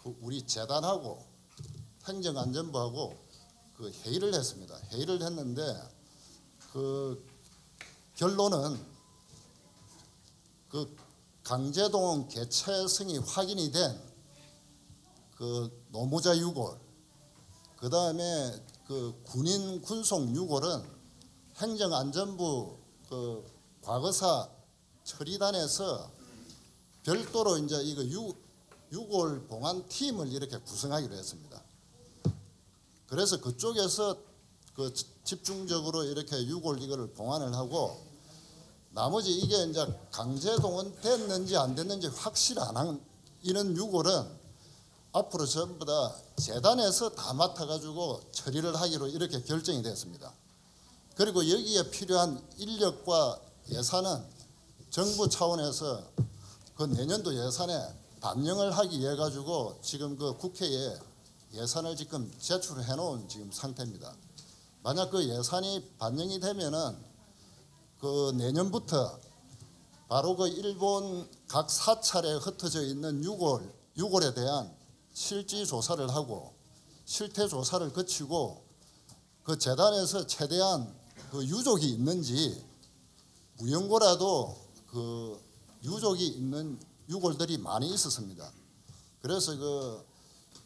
그 우리 재단하고 행정안전부하고 그 회의를 했습니다. 회의를 했는데 그 결론은 그 강제동원 개최성이 확인이 된 그 노무자 유골, 그 다음에 그 군인 군속 유골은 행정안전부 그 과거사 처리단에서 별도로 이제 이거 유골 봉안 팀을 이렇게 구성하기로 했습니다. 그래서 그쪽에서 그 집중적으로 이렇게 유골 이거를 봉안을 하고 나머지 이게 이제 강제동원 됐는지 안 됐는지 확실 안 한 이런 유골은 앞으로 전부 다 재단에서 다 맡아가지고 처리를 하기로 이렇게 결정이 됐습니다. 그리고 여기에 필요한 인력과 예산은 정부 차원에서 그 내년도 예산에 반영을 하기 위해 가지고 지금 그 국회에 예산을 지금 제출해 놓은 지금 상태입니다. 만약 그 예산이 반영이 되면은 그 내년부터 바로 그 일본 각 사찰에 흩어져 있는 유골에 대한 실지 조사를 하고 실태 조사를 거치고 그 재단에서 최대한 그 유족이 있는지 무연고라도 그 유족이 있는 유골들이 많이 있었습니다. 그래서 그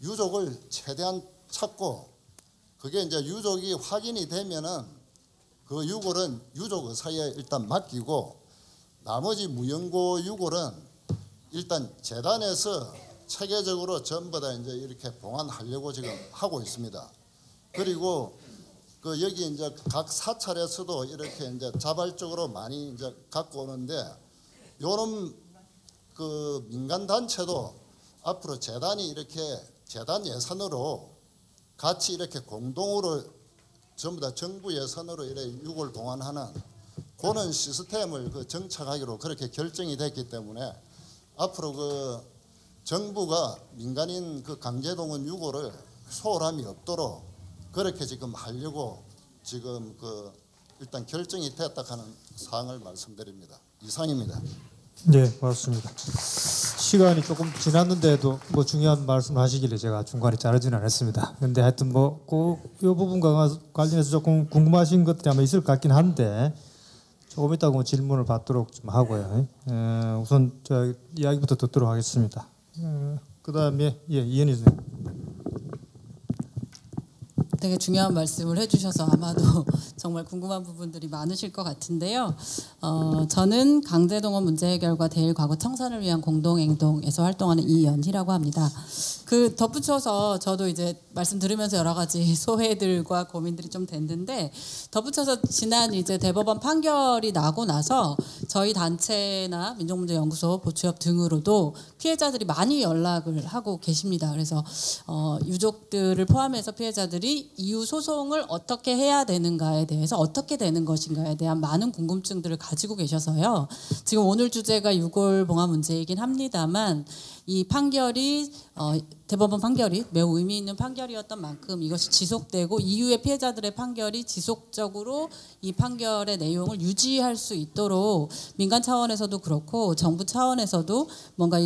유족을 최대한 찾고 그게 이제 유족이 확인이 되면은 그 유골은 유족 의사에 일단 맡기고 나머지 무연고 유골은 일단 재단에서 체계적으로 전부 다 이제 이렇게 봉안하려고 지금 하고 있습니다. 그리고 그 여기 이제 각 사찰에서도 이렇게 이제 자발적으로 많이 이제 갖고 오는데 요런 그 민간 단체도 앞으로 재단이 이렇게 재단 예산으로 같이 이렇게 공동으로 전부 다 정부 예산으로 이렇게 유골 봉안하는 그런 시스템을 그 정착하기로 그렇게 결정이 됐기 때문에 앞으로 그 정부가 민간인 그 강제동원 유골을 소홀함이 없도록 그렇게 지금 하려고 지금 그 일단 결정이 됐다 하는 사항을 말씀드립니다. 이상입니다. 네, 고맙습니다. 시간이 조금 지났는데도 뭐 중요한 말씀을 하시길래 제가 중간에 자르지는 않았습니다. 근데 하여튼 뭐 꼭 이 부분과 관련해서 조금 궁금하신 것들이 아마 있을 것 같긴 한데 조금 이따가 질문을 받도록 좀 하고요. 우선 저 이야기부터 듣도록 하겠습니다. 그다음에 이현희 선생님. 되게 중요한 말씀을 해주셔서 아마도 정말 궁금한 부분들이 많으실 것 같은데요. 저는 강제동원 문제 해결과 대일 과거 청산을 위한 공동행동에서 활동하는 이연희라고 합니다. 그 덧붙여서 저도 이제 말씀 들으면서 여러 가지 소회들과 고민들이 좀 됐는데 덧붙여서 지난 이제 대법원 판결이 나고 나서 저희 단체나 민족문제연구소, 보추협 등으로도 피해자들이 많이 연락을 하고 계십니다. 그래서 유족들을 포함해서 피해자들이 이후 소송을 어떻게 해야 되는가에 대해서 어떻게 되는 것인가에 대한 많은 궁금증들을 가지고 계셔서요. 지금 오늘 주제가 유골 봉화 문제이긴 합니다만 이 판결이 대법원 판결이 매우 의미 있는 판결이었던 만큼 이것이 지속되고 이후의 피해자들의 판결이 지속적으로 이 판결의 내용을 유지할 수 있도록 민간 차원에서도 그렇고 정부 차원에서도 뭔가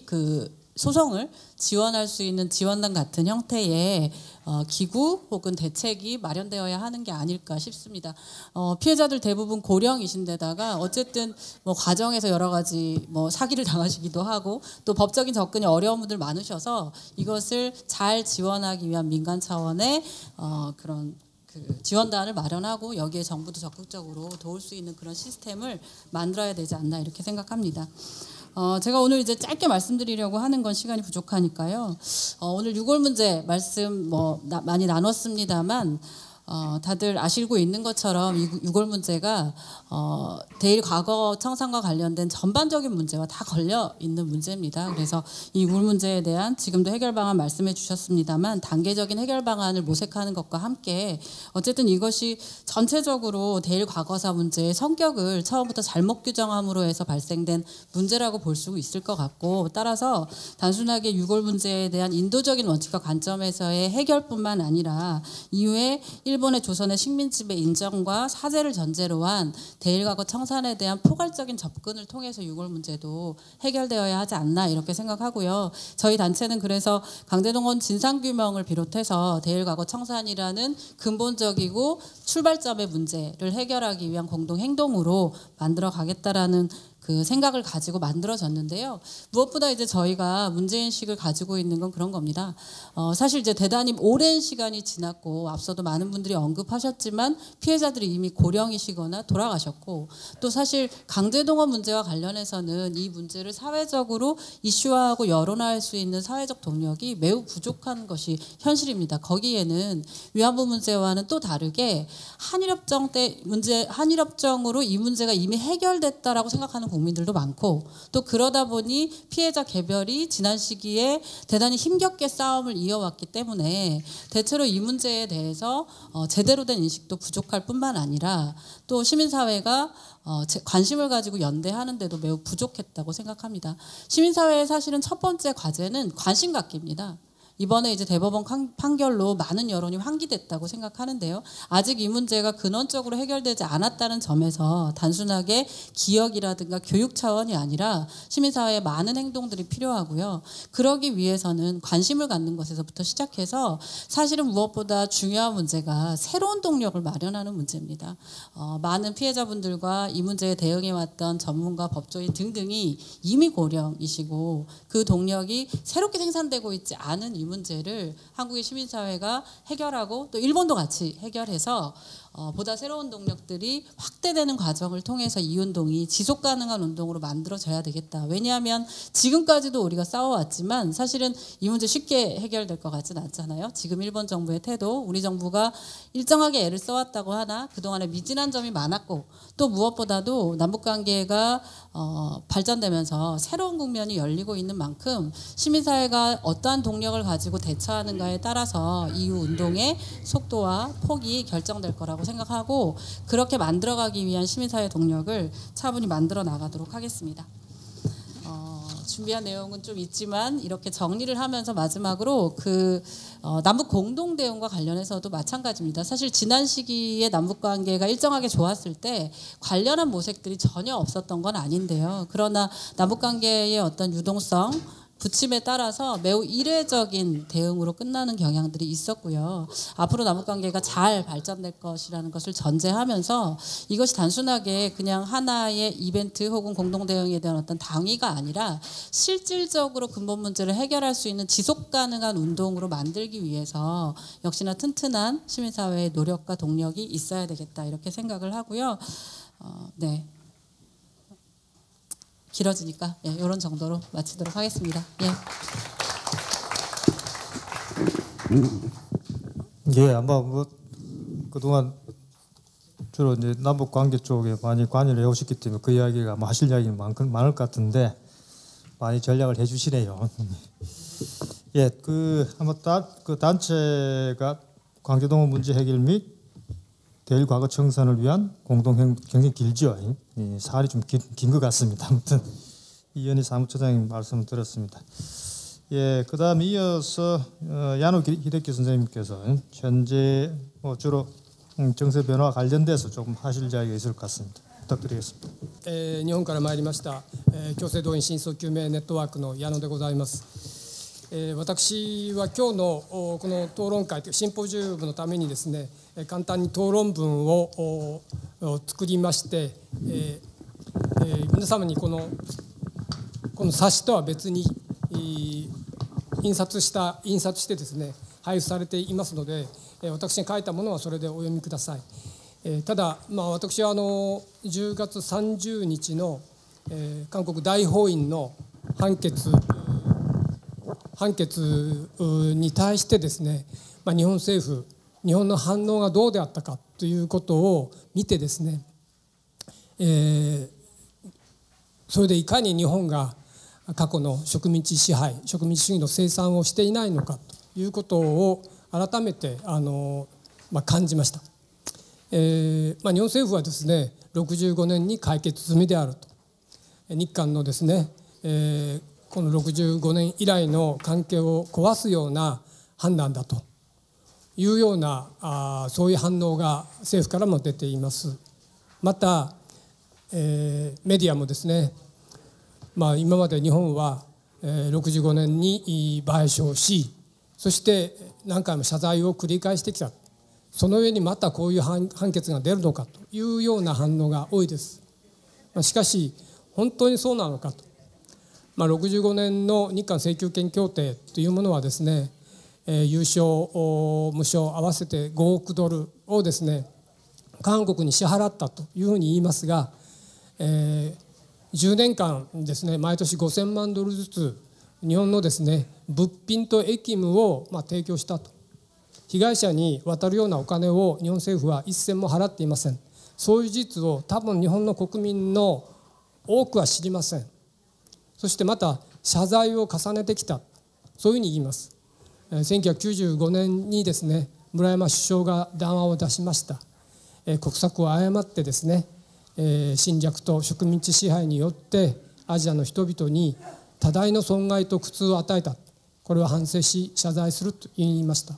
그 소송을 지원할 수 있는 지원단 같은 형태의 기구 혹은 대책이 마련되어야 하는 게 아닐까 싶습니다. 피해자들 대부분 고령이신데다가 어쨌든 뭐 과정에서 여러 가지 뭐 사기를 당하시기도 하고 또 법적인 접근이 어려운 분들 많으셔서 이것을 잘 지원하기 위한 민간 차원의 그런 그 지원단을 마련하고 여기에 정부도 적극적으로 도울 수 있는 그런 시스템을 만들어야 되지 않나 이렇게 생각합니다. 제가 오늘 이제 짧게 말씀드리려고 하는 건 시간이 부족하니까요. 오늘 유골 문제 말씀 많이 나눴습니다만 다들 아시고 있는 것처럼 이 유골 문제가 대일 과거 청산과 관련된 전반적인 문제와 다 걸려 있는 문제입니다. 그래서 이 유골 문제에 대한 지금도 해결 방안 말씀해 주셨습니다만 단계적인 해결 방안을 모색하는 것과 함께 어쨌든 이것이 전체적으로 대일 과거사 문제의 성격을 처음부터 잘못 규정함으로 해서 발생된 문제라고 볼 수 있을 것 같고 따라서 단순하게 유골 문제에 대한 인도적인 원칙과 관점에서의 해결뿐만 아니라 이후에 일본의 조선의 식민지배 인정과 사죄를 전제로 한 대일과거 청산에 대한 포괄적인 접근을 통해서 유골 문제도 해결되어야 하지 않나 이렇게 생각하고요. 저희 단체는 그래서 강제동원 진상규명을 비롯해서 대일과거 청산이라는 근본적이고 출발점의 문제를 해결하기 위한 공동행동으로 만들어 가겠다라는 그 생각을 가지고 만들어졌는데요. 무엇보다 이제 저희가 문제인식을 가지고 있는 건 그런 겁니다. 사실 이제 대단히 오랜 시간이 지났고 앞서도 많은 분들이 언급하셨지만 피해자들이 이미 고령이시거나 돌아가셨고 또 사실 강제동원 문제와 관련해서는 이 문제를 사회적으로 이슈화하고 여론화할 수 있는 사회적 동력이 매우 부족한 것이 현실입니다. 거기에는 위안부 문제와는 또 다르게 한일협정으로 이 문제가 이미 해결됐다라고 생각하는 국민들도 많고 또 그러다 보니 피해자 개별이 지난 시기에 대단히 힘겹게 싸움을 이어왔기 때문에 대체로 이 문제에 대해서 제대로 된 인식도 부족할 뿐만 아니라 또 시민사회가 관심을 가지고 연대하는데도 매우 부족했다고 생각합니다. 시민사회의 사실은 첫 번째 과제는 관심 갖기입니다. 이번에 이제 대법원 판결로 많은 여론이 환기됐다고 생각하는데요. 아직 이 문제가 근원적으로 해결되지 않았다는 점에서 단순하게 기억이라든가 교육 차원이 아니라 시민사회의 많은 행동들이 필요하고요. 그러기 위해서는 관심을 갖는 것에서부터 시작해서 사실은 무엇보다 중요한 문제가 새로운 동력을 마련하는 문제입니다. 많은 피해자분들과 이 문제에 대응해왔던 전문가, 법조인 등등이 이미 고령이시고 그 동력이 새롭게 생산되고 있지 않은 이 문제를 한국의 시민사회가 해결하고 또 일본도 같이 해결해서 보다 새로운 동력들이 확대되는 과정을 통해서 이 운동이 지속 가능한 운동으로 만들어져야 되겠다. 왜냐하면 지금까지도 우리가 싸워왔지만 사실은 이 문제 쉽게 해결될 것 같지는 않잖아요. 지금 일본 정부의 태도, 우리 정부가 일정하게 애를 써왔다고 하나 그동안에 미진한 점이 많았고 또 무엇보다도 남북관계가 발전되면서 새로운 국면이 열리고 있는 만큼 시민사회가 어떠한 동력을 가지고 대처하는가에 따라서 이후 운동의 속도와 폭이 결정될 거라고 생각하고 그렇게 만들어가기 위한 시민사회 동력을 차분히 만들어 나가도록 하겠습니다. 준비한 내용은 좀 있지만 이렇게 정리를 하면서 마지막으로 남북 공동 대응과 관련해서도 마찬가지입니다. 사실 지난 시기에 남북 관계가 일정하게 좋았을 때 관련한 모색들이 전혀 없었던 건 아닌데요. 그러나 남북 관계의 어떤 유동성 부침에 따라서 매우 이례적인 대응으로 끝나는 경향들이 있었고요. 앞으로 남북관계가 잘 발전될 것이라는 것을 전제하면서 이것이 단순하게 그냥 하나의 이벤트 혹은 공동대응에 대한 어떤 당위가 아니라 실질적으로 근본 문제를 해결할 수 있는 지속가능한 운동으로 만들기 위해서 역시나 튼튼한 시민사회의 노력과 동력이 있어야 되겠다 이렇게 생각을 하고요. 네. 길어지니까 이런 정도로 마치도록 하겠습니다. 예, 아마 그동안 주로 이제 남북 관계 쪽에 많이 관여를 해오셨기 때문에 그 이야기가 아마 하실 이야기가 많을 것 같은데 많이 전략을 해주시네요. 예, 아마 그 단체가 강제동원 문제 해결 및 대일 과거 청산을 위한 공동 경쟁 길죠. 사활이 좀 긴 것 같습니다. 아무튼 이현희 사무처장님 말씀을 들었습니다. 예, 그다음 이어서 야노 히데키 선생님께서 현재 주로 정세 변화와 관련돼서 조금 하실 이야기가 있을 것 같습니다. 부탁드리겠습니다. 日本から参りました強制動員真相究明ネットワークの矢野でございます。私は今日のこの討論会というシンポジウムのためにですね、簡単に討論文を作りまして、皆様にこの冊子とは別に印刷してですね配布されていますので、私に書いたものはそれでお読みください。ただ、私は10月30日の韓国大法院の判決に対してですね、日本政府、日本の反応がどうであったかということを見てですね、それでいかに日本が過去の植民地支配、植民地主義の清算をしていないのかということを改めて感じました。日本政府はですね、65年に解決済みであると、日韓のですね、この65年以来の関係を壊すような判断だというようなそういう反応が政府からも出ています。また、メディアもですね、今まで日本は65年に賠償し、そして何回も謝罪を繰り返してきた。その上にまたこういう判決が出るのかというような反応が多いです。しかし本当にそうなのかと。65年の日韓請求権協定というものはですね、有償無償合わせて5億ドルをですね韓国に支払ったというふうに言いますが、10年間ですね毎年5000万ドルずつ日本のですね物品と役務を提供したと。被害者に渡るようなお金を日本政府は一銭も払っていません。そういう事実を多分日本の国民の多くは知りません。そしてまた謝罪を重ねてきた、そういうふうに言います。1995年にですね、村山首相が談話を出しました。国策を誤ってですね、侵略と植民地支配によってアジアの人々に多大の損害と苦痛を与えた、これは反省し謝罪すると言いました。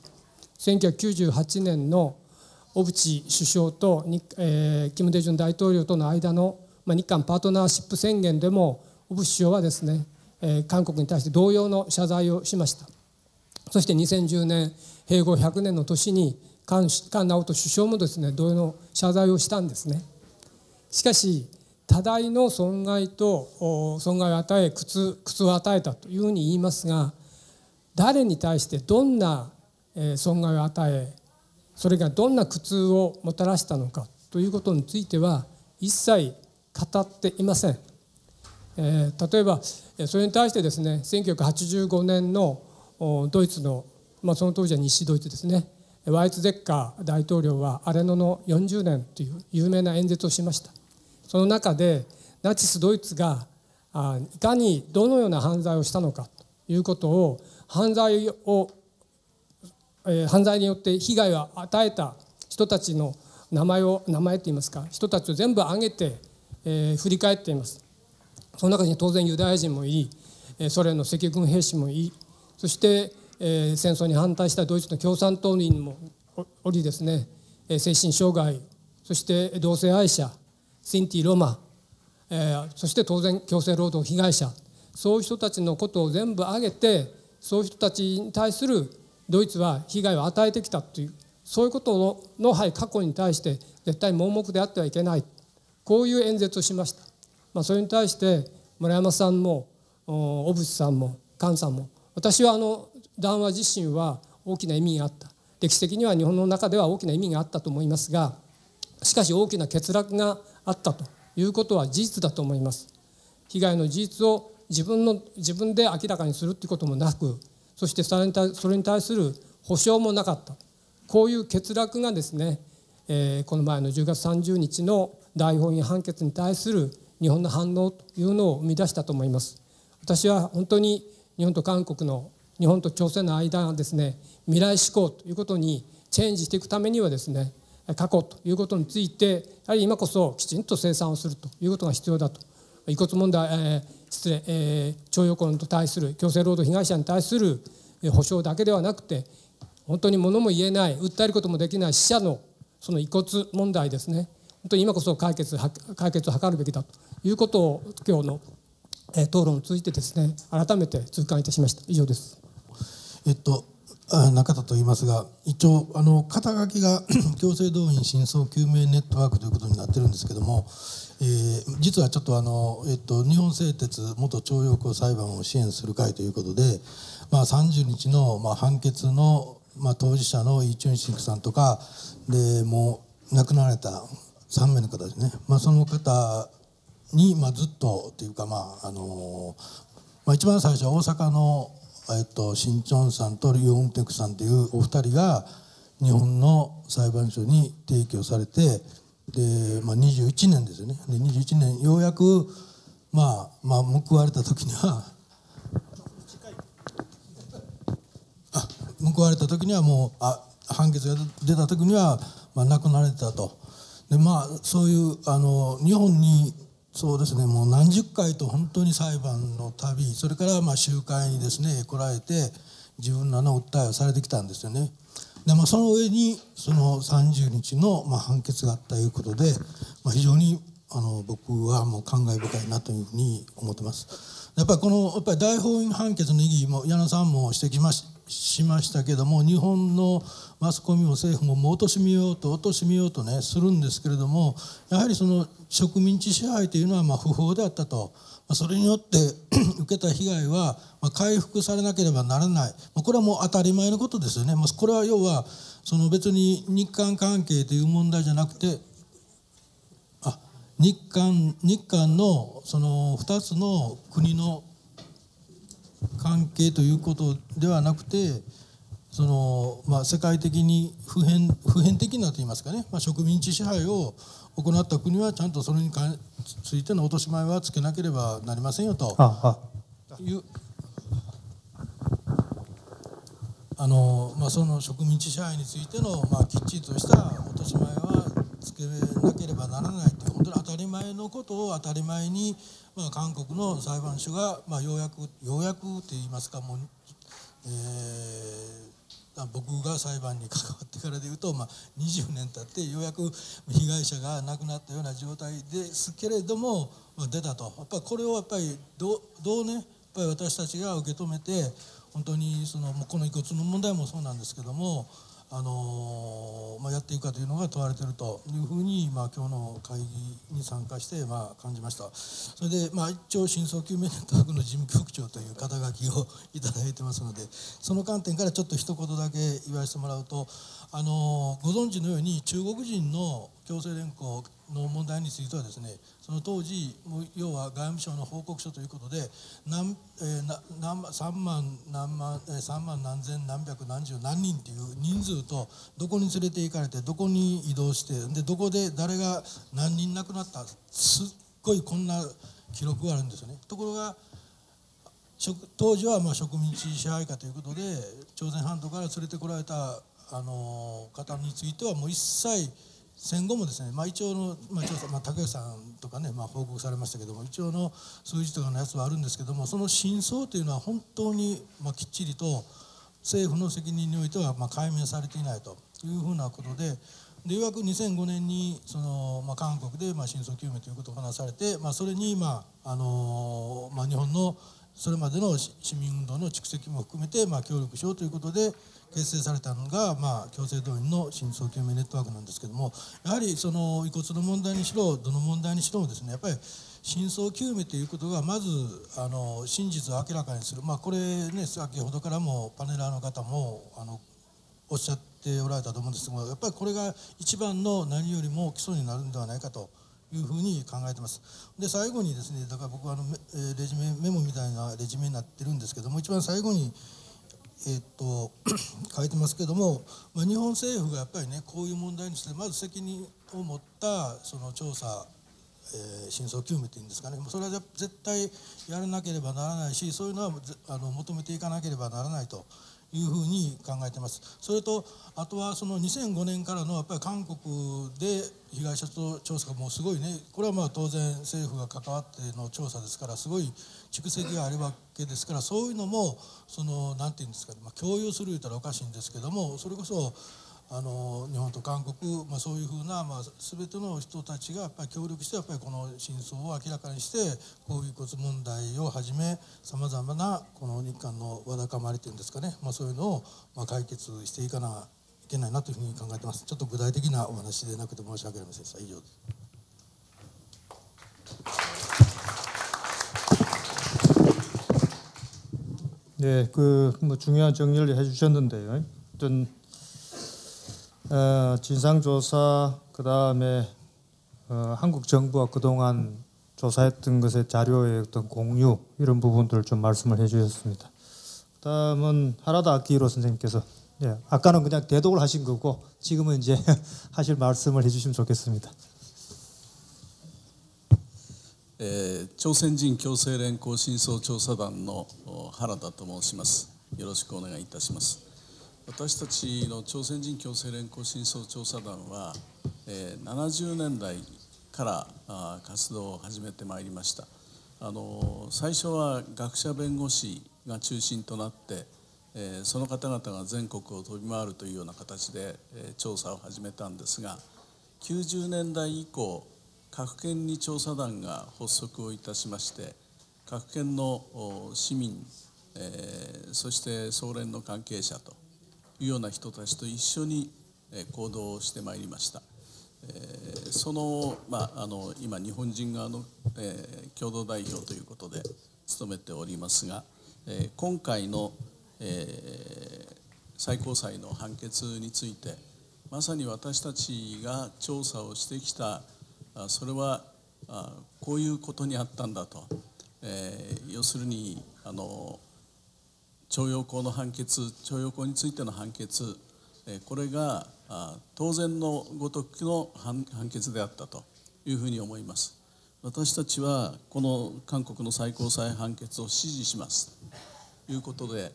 1998年の小渕首相と金大中大統領との間の日韓パートナーシップ宣言でも小渕首相はですね、韓国に対して同様の謝罪をしました。そして2010年併合100年の年に菅直人首相もですね、同様の謝罪をしたんですね。しかし多大の損害を与え苦痛を与えたというふうに言いますが、誰に対してどんな損害を与え、それがどんな苦痛をもたらしたのかということについては一切語っていません。例えばそれに対してですね、1985年のドイツの、その当時は西ドイツですね、ワイツゼッカー大統領はアレノの40年という有名な演説をしました。その中でナチスドイツがいかにどのような犯罪をしたのかということを、犯罪によって被害を与えた人たちの名前といいますか、人たちを全部挙げて、振り返っています。その中に当然ユダヤ人もいい、ソ連の赤軍兵士もいい、そして、戦争に反対したドイツの共産党員もおりですね、精神障害、そして同性愛者、シンティ・ロマ、そして当然強制労働被害者、そういう人たちのことを全部挙げて、そういう人たちに対するドイツは被害を与えてきたという、そういうことの過去に対して絶対盲目であってはいけない、こういう演説をしました。それに対して村山さんも小渕さんも菅さんも、私は談話自身は大きな意味があった、歴史的には日本の中では大きな意味があったと思いますが、しかし大きな欠落があったということは事実だと思います。被害の事実を自分で明らかにするということもなく、そしてそれに対する保証もなかった、こういう欠落がですね、この前の10月30日の大法院判決に対する日本の反応というのを生み出したと思います。私は本当に日本と韓国の、日本と朝鮮の間がですね、未来志向ということにチェンジしていくためにはですね、過去ということについてやはり今こそきちんと清算をするということが必要だと。遺骨問題、徴用工に対する強制労働被害者に対する補償だけではなくて、本当に物も言えない、訴えることもできない死者のその遺骨問題ですね、本当に今こそ解決を図るべきだということを今日の討論についてですね、改めて痛感いたしました。以上です。中田と言いますが、一応肩書きが強制動員真相究明ネットワークということになってるんですけども、実はちょっと日本製鉄元徴用工裁判を支援する会ということで、30日の判決の当事者のイ・チュンシクさんとかで、もう亡くなられた3名の方ですね、その方にずっとというか、一番最初は大阪のシンチョンさんとリ・ヨンテクさんというお二人が日本の裁判所に提供されて、で、21年ですよね。で21年ようやく報われた時には報われた時にはもう判決が出た時には亡くなられたと。でそういう日本にそうですね、もう何十回と本当に裁判の旅、それから集会にですね来られて自分らの訴えをされてきたんですよね。でその上にその30日の判決があったということで、非常に僕はもう感慨深いなというふうに思ってます。やっぱり大法院判決の意義も矢野さんも指摘しましたけども、日本のマスコミも政府も貶としめようとねするんですけれども、やはりその植民地支配というのは不法であったと、それによって受けた被害は回復されなければならない、これはもう当たり前のことですよね。これは要はその別に日韓関係という問題じゃなくて、日韓のその2つの国の関係ということではなくて、その世界的に普遍的なと言いますかね、植民地支配を行った国はちゃんとそれについての落とし前はつけなければなりませんよというその植民地支配についてのきっちりとした落とし前はつけなければならないという本当に当たり前のことを当たり前に韓国の裁判所がようやくと言いますか僕が裁判に関わってからでいうと、20年経ってようやく被害者が亡くなったような状態ですけれども出たと、やっぱりこれをやっぱりどうね、やっぱり私たちが受け止めて、本当にこの遺骨の問題もそうなんですけども、やっていくかというのが問われているというふうに、今日の会議に参加して感じました。それで、一応真相究明ネットワークの事務局長という肩書きをいただいてますので、その観点からちょっと一言だけ言わせてもらうと、ご存知のように中国人の強制連行の問題についてはですね、その当時要は外務省の報告書ということで3万何千何百何十何人という人数と、どこに連れて行かれてどこに移動してでどこで誰が何人亡くなった、すっごいこんな記録があるんですよね。ところが当時は植民地支配下ということで朝鮮半島から連れてこられた方についてはもう一切戦後もですね、一応の調査、竹内さんとかね、報告されましたけども、一応の数字とかのやつはあるんですけども、その真相というのは本当にきっちりと政府の責任においては解明されていないというふうなことで、ようやく2005年に韓国で真相究明ということが話されて、それに日本のそれまでの市民運動の蓄積も含めて協力しようということで結成されたのが強制動員の真相究明ネットワークなんですけども、やはりその遺骨の問題にしろどの問題にしろですね、やっぱり真相究明ということがまず真実を明らかにする、これね、先ほどからもパネラーの方もおっしゃっておられたと思うんですが、やっぱりこれが一番の何よりも基礎になるんではないかというふうに考えてます。で最後にですね、だから僕はレジュメメモみたいなレジュメになってるんですけども、一番最後に書いてますけども、日本政府がやっぱりね、こういう問題についてまず責任を持ったその調査、真相究明というんですかね、それは絶対やらなければならないし、そういうのは求めていかなければならないというふうに考えてます。それとあとはその2005年からのやっぱり韓国で被害者調査がもうすごいね、これは当然政府が関わっての調査ですから、すごい蓄積があるわけですから、そういうのもなんていうんですかね、共有する言ったらおかしいんですけども、それこそ日本と韓国、そういうふうな全ての人たちがやっぱり協力して、やっぱりこの真相を明らかにして、こういう遺骨問題をはじめさまざまなこの日韓のわだかまりというんですかね、そういうのを解決していかないけないなというふうに考えてます。ちょっと具体的なお話でなくて申し訳ありませんでした。以上です。네, 중요한 정리를 해주셨는데요. 어떤 진상조사, 그 다음에 한국 정부가 그동안 조사했던 것의 자료의 어떤 공유, 이런 부분들을 좀 말씀을 해주셨습니다. 그 다음은 하라다 아키히로 선생님께서, 예, 아까는 그냥 대독을 하신 거고 지금은 이제 하실 말씀을 해주시면 좋겠습니다. 朝鮮人強制連行真相調査団の原田と申します。よろしくお願いいたします。私たちの朝鮮人強制連行真相調査団は、70年代から活動を始めてまいりました。最初は学者弁護士が中心となって、その方々が全国を飛び回るというような形で調査を始めたんですが、90年代以降各県に調査団が発足をいたしまして、各県の市民、そして総連の関係者というような人たちと一緒に行動をしてまいりました。その、今日本人側の共同代表ということで務めておりますが、今回の最高裁の判決について、まさに私たちが調査をしてきた、それはこういうことにあったんだと、要するに徴用工の判決、徴用工についての判決、これが当然のごとくの判決であったというふうに思います。私たちはこの韓国の最高裁判決を支持しますということで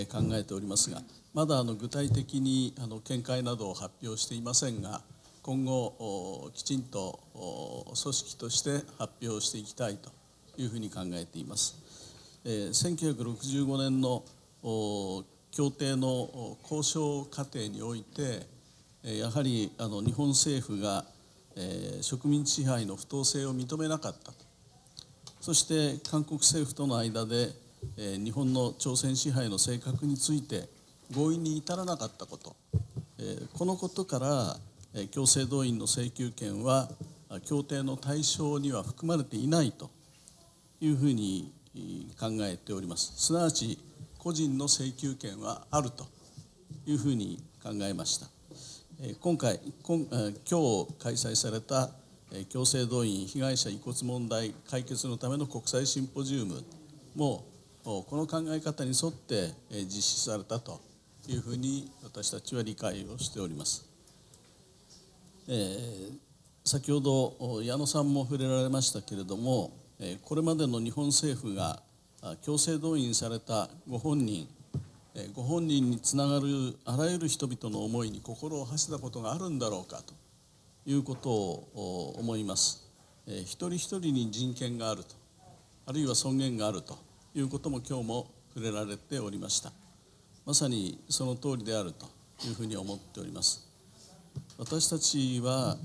考えておりますが、まだ具体的に見解などを発表していませんが、今後きちんと組織として発表していきたいというふうに考えています。1965年の協定の交渉過程において、やはり日本政府が植民地支配の不当性を認めなかったと。そして韓国政府との間で日本の朝鮮支配の性格について合意に至らなかったこと、このことから強制動員の請求権は協定の対象には含まれていないというふうに考えております。すなわち個人の請求権はあるというふうに考えました。今日開催された強制動員被害者遺骨問題解決のための国際シンポジウムもこの考え方に沿って実施されたというふうに私たちは理解をしております。先ほど矢野さんも触れられましたけれども、これまでの日本政府が強制動員されたご本人につながるあらゆる人々の思いに心を馳せたことがあるんだろうかということを思います。一人一人に人権があると、あるいは尊厳があるということも今日も触れられておりました。まさにその通りであるというふうに思っております。私たちは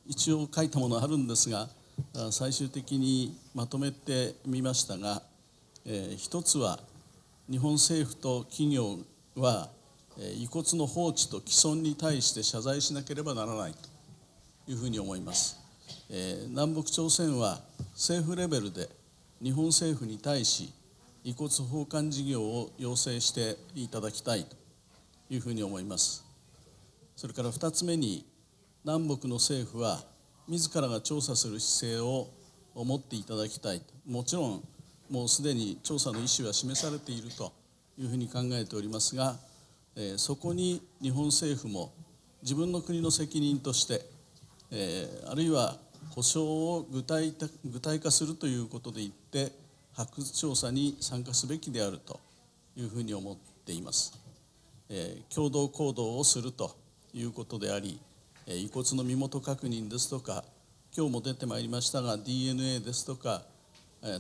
一応書いたものあるんですが、最終的にまとめてみましたが、一つは日本政府と企業は遺骨の放置と毀損に対して謝罪しなければならないというふうに思います。南北朝鮮は政府レベルで日本政府に対し遺骨奉還事業を要請していただきたいというふうに思います。それから2つ目に、南北の政府は自らが調査する姿勢を持っていただきたい。もちろんもうすでに調査の意思は示されているというふうに考えておりますが、そこに日本政府も自分の国の責任として、あるいは保障を具体化するということで言って発掘調査に参加すべきであるというふうに思っています。共同行動をするということであり、遺骨の身元確認ですとか、今日も出てまいりましたが DNA ですとか、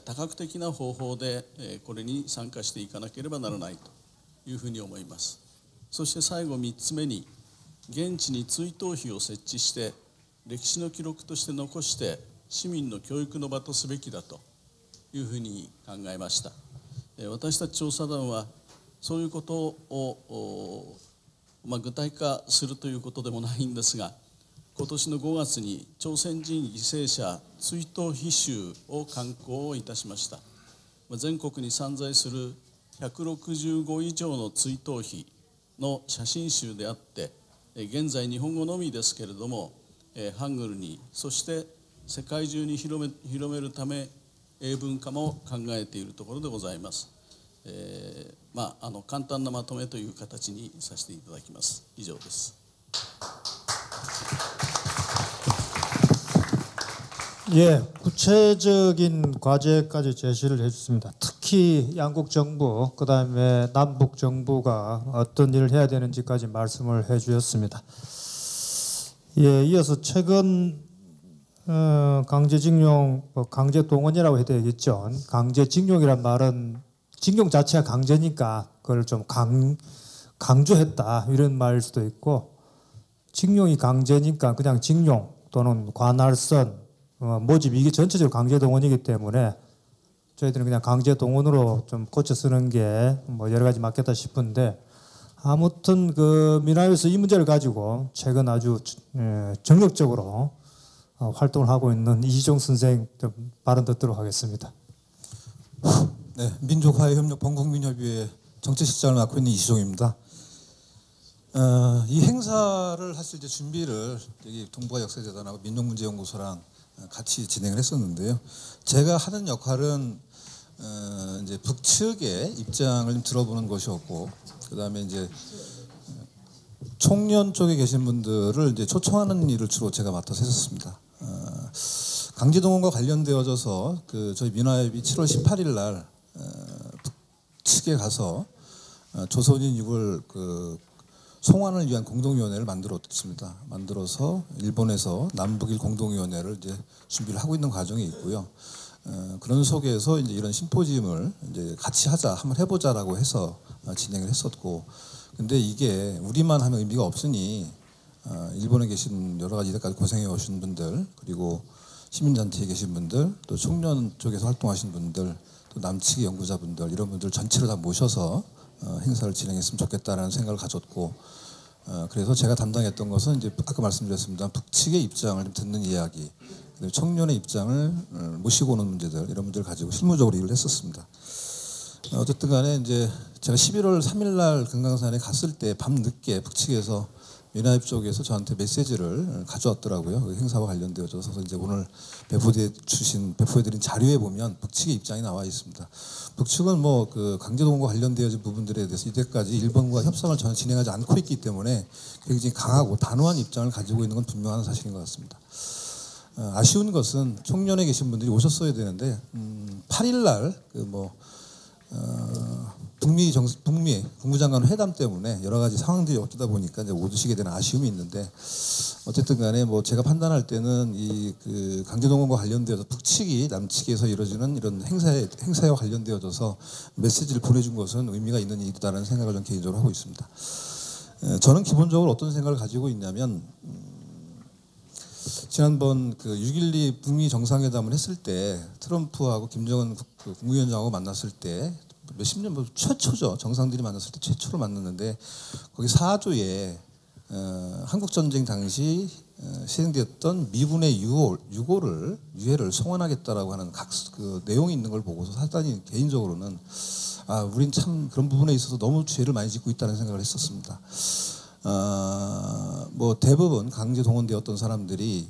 多角的な方法でこれに参加していかなければならないというふうに思います。そして最後3つ目に、現地に追悼碑を設置して歴史の記録として残して市民の教育の場とすべきだというふうに考えました。私たち調査団はそういうことを具体化するということでもないんですが、今年の5月に朝鮮人犠牲者追悼碑集を刊行いたしました。全国に散在する165以上の追悼碑の写真集であって、現在日本語のみですけれども、ハングルに、そして世界中に広めるため英文化も考えているところでございます。簡単なまとめという形にさせていただきます。以上です。예, 구체적인 과제까지 제시를 해주습니다. 특히 양국 정부, 그 다음에 남북 정부가 어떤 일을 해야 되는지까지 말씀을 해주셨습니다. 예, 이어서 최근 강제징용, 강제동원이라고 해야 되겠죠. 강제징용이란 말은 징용 자체가 강제니까 그걸 좀 강조했다 이런 말일 수도 있고, 징용이 강제니까 그냥 징용 또는 관할선, 모집, 이게 전체적으로 강제동원이기 때문에 저희들은 그냥 강제동원으로 좀 고쳐 쓰는 게 뭐 여러 가지 맞겠다 싶은데, 아무튼 그 미나에서 이 문제를 가지고 최근 아주 정력적으로 활동을 하고 있는 이희종 선생 좀 발언 듣도록 하겠습니다. 네, 민족화해협력 범국민협의회 정책실장을 맡고 있는 이희종입니다. 이 행사를 사실 이제 준비를 여기 동북아 역사재단하고 민족문제연구소랑 같이 진행을 했었는데요. 제가 하는 역할은 이제 북측의 입장을 좀 들어보는 것이었고, 그다음에 이제 총련 쪽에 계신 분들을 이제 초청하는 일을 주로 제가 맡아서 했었습니다. 강제동원과 관련되어져서 그 저희 민화협이 7월 18일 날 북측에 가서 조선인 6월 그 송환을 위한 공동위원회를 만들었습니다. 만들어서 일본에서 남북일 공동위원회를 이제 준비를 하고 있는 과정이 있고요. 그런 속에서 이제 이런 심포지움을 이제 같이 하자, 한번 해보자라고 해서 진행을 했었고, 근데 이게 우리만 하면 의미가 없으니 일본에 계신 여러 가지 이때까지 고생해 오신 분들, 그리고 시민단체에 계신 분들, 또 청년 쪽에서 활동하신 분들, 또 남측의 연구자분들, 이런 분들 전체를 다 모셔서 행사를 진행했으면 좋겠다라는 생각을 가졌고, 그래서 제가 담당했던 것은 이제 아까 말씀드렸습니다. 북측의 입장을 좀 듣는 이야기, 그리고 청년의 입장을 모시고 오는 문제들, 이런 문제를 가지고 실무적으로 일을 했었습니다. 어쨌든 간에 이제 제가 11월 3일 날 금강산에 갔을 때 밤늦게 북측에서 민화협 쪽에서 저한테 메시지를 가져왔더라고요. 그 행사와 관련되어져서 이제 오늘 배포해드린 자료에 보면 북측의 입장이 나와 있습니다. 북측은 뭐 그 강제동원과 관련되어진 부분들에 대해서 이때까지 일본과 협상을 전혀 진행하지 않고 있기 때문에 굉장히 강하고 단호한 입장을 가지고 있는 건 분명한 사실인 것 같습니다. 아쉬운 것은 총련에 계신 분들이 오셨어야 되는데 8일 날 그 뭐 북미 국무장관 회담 때문에 여러 가지 상황들이 어쩌다 보니까 이제 못 오시게 되는 아쉬움이 있는데, 어쨌든 간에 뭐 제가 판단할 때는 이 그 강제동원과 관련되어서 북측이 남측에서 이루어지는 이런 행사와 관련되어져서 메시지를 보내준 것은 의미가 있는 일이다라는 생각을 전 개인적으로 하고 있습니다. 저는 기본적으로 어떤 생각을 가지고 있냐면, 지난번 그 6.12 북미 정상회담을 했을 때 트럼프하고 김정은 국무위원장하고 만났을 때 몇십 년 최초죠. 정상들이 만났을 때 최초로 만났는데, 거기 4조에 한국전쟁 당시 시행되었던 미군의 유해를 송환하겠다라고 하는 그 내용이 있는 걸 보고서 사단이 개인적으로는 우린 참 그런 부분에 있어서 너무 죄를 많이 짓고 있다는 생각을 했었습니다. 뭐 대부분 강제 동원되었던 사람들이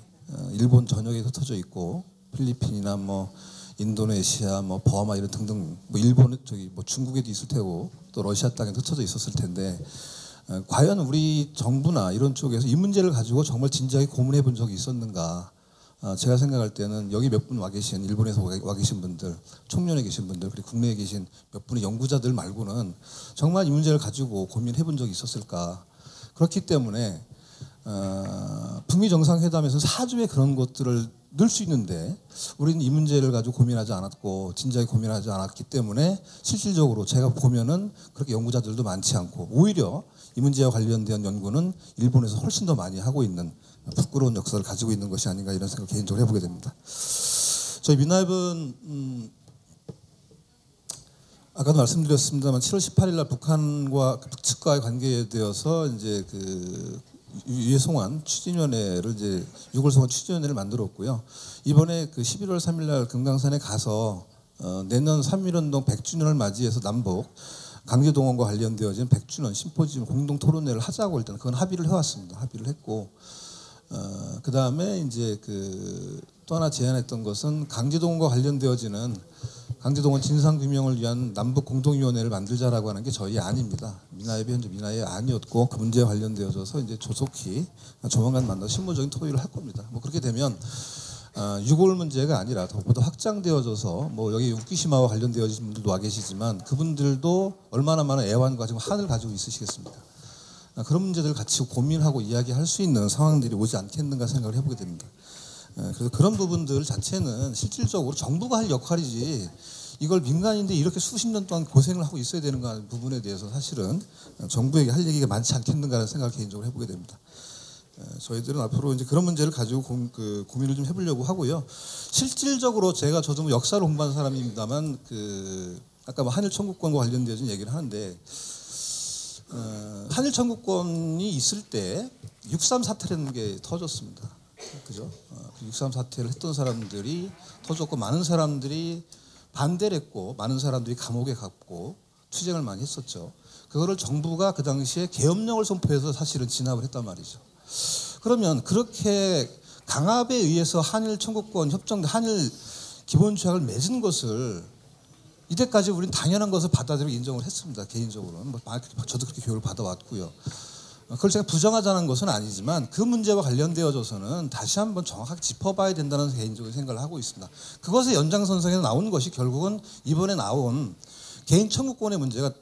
일본 전역에 흩어져 있고, 필리핀이나 뭐 인도네시아, 뭐 버마 이런 등등, 뭐 일본 뭐 중국에도 있을 테고 또 러시아 땅에 흩어져 있었을 텐데, 과연 우리 정부나 이런 쪽에서 이 문제를 가지고 정말 진지하게 고민해 본 적이 있었는가? 제가 생각할 때는 여기 몇 분 와 계신, 일본에서 와 계신 분들, 총련에 계신 분들, 그리고 국내에 계신 몇 분의 연구자들 말고는 정말 이 문제를 가지고 고민해 본 적이 있었을까? 그렇기 때문에 북미 정상회담에서 4조의 그런 것들을 넣을 수 있는데 우리는 이 문제를 가지고 고민하지 않았고 진지하게 고민하지 않았기 때문에 실질적으로 제가 보면은 그렇게 연구자들도 많지 않고, 오히려 이 문제와 관련된 연구는 일본에서 훨씬 더 많이 하고 있는 부끄러운 역사를 가지고 있는 것이 아닌가, 이런 생각을 개인적으로 해보게 됩니다. 저희 민화협은 아까도 말씀드렸습니다만 7월 18일 날 북측과의 관계에 대해서 이제 그 유해송환 추진위원회를 이제 6월 송환 추진위원회를 만들었고요. 이번에 그 11월 3일 날 금강산에 가서 내년 3.1운동 100주년을 맞이해서 남북 강제동원과 관련되어진 100주년 심포지움 공동 토론회를 하자고 일단 그건 합의를 해왔습니다. 합의를 했고, 그 다음에 이제 그 또 하나 제안했던 것은 강제동원과 관련되어지는 강제동원 진상규명을 위한 남북 공동위원회를 만들자라고 하는 게 저희 안입니다. 민화협이 현재 민화의 안이었고, 그 문제에 관련되어져서 이제 조속히 조만간 만나서 실무적인 토의를 할 겁니다. 뭐 그렇게 되면 6.5 문제가 아니라 더보다 확장되어져서, 뭐 여기 우키시마와 관련되어진 분들도 와 계시지만 그분들도 얼마나 많은 애환과 지금 한을 가지고 있으시겠습니까? 그런 문제들을 같이 고민하고 이야기할 수 있는 상황들이 오지 않겠는가 생각을 해보게 됩니다. 그래서 그런 부분들 자체는 실질적으로 정부가 할 역할이지, 이걸 민간인들이 이렇게 수십 년 동안 고생을 하고 있어야 되는가 하는 부분에 대해서 사실은 정부에게 할 얘기가 많지 않겠는가 하는 생각을 개인적으로 해보게 됩니다. 저희들은 앞으로 이제 그런 문제를 가지고 고민을 좀 해보려고 하고요. 실질적으로 저도 뭐 역사를 공부한 사람입니다만 아까 뭐 한일 청구권과 관련되어진 얘기를 하는데, 한일 청구권이 있을 때 6.3 사태라는 게 터졌습니다. 그죠? 6.3 사태를 했던 사람들이 터졌고, 많은 사람들이 반대를 했고, 많은 사람들이 감옥에 갔고 투쟁을 많이 했었죠. 그거를 정부가 그 당시에 계엄령을 선포해서 사실은 진압을 했단 말이죠. 그러면 그렇게 강압에 의해서 한일 청구권 협정, 한일 기본 조약을 맺은 것을 이때까지 우리는 당연한 것을 받아들이고 인정을 했습니다. 개인적으로는 저도 그렇게 교육을 받아왔고요. 그걸 제가 부정하자는 것은 아니지만 그 문제와 관련되어져서는 다시 한번 정확하게 짚어봐야 된다는 개인적인 생각을 하고 있습니다. 그것의 연장선상에서 나온 것이 결국은 이번에 나온 개인 청구권의 문제가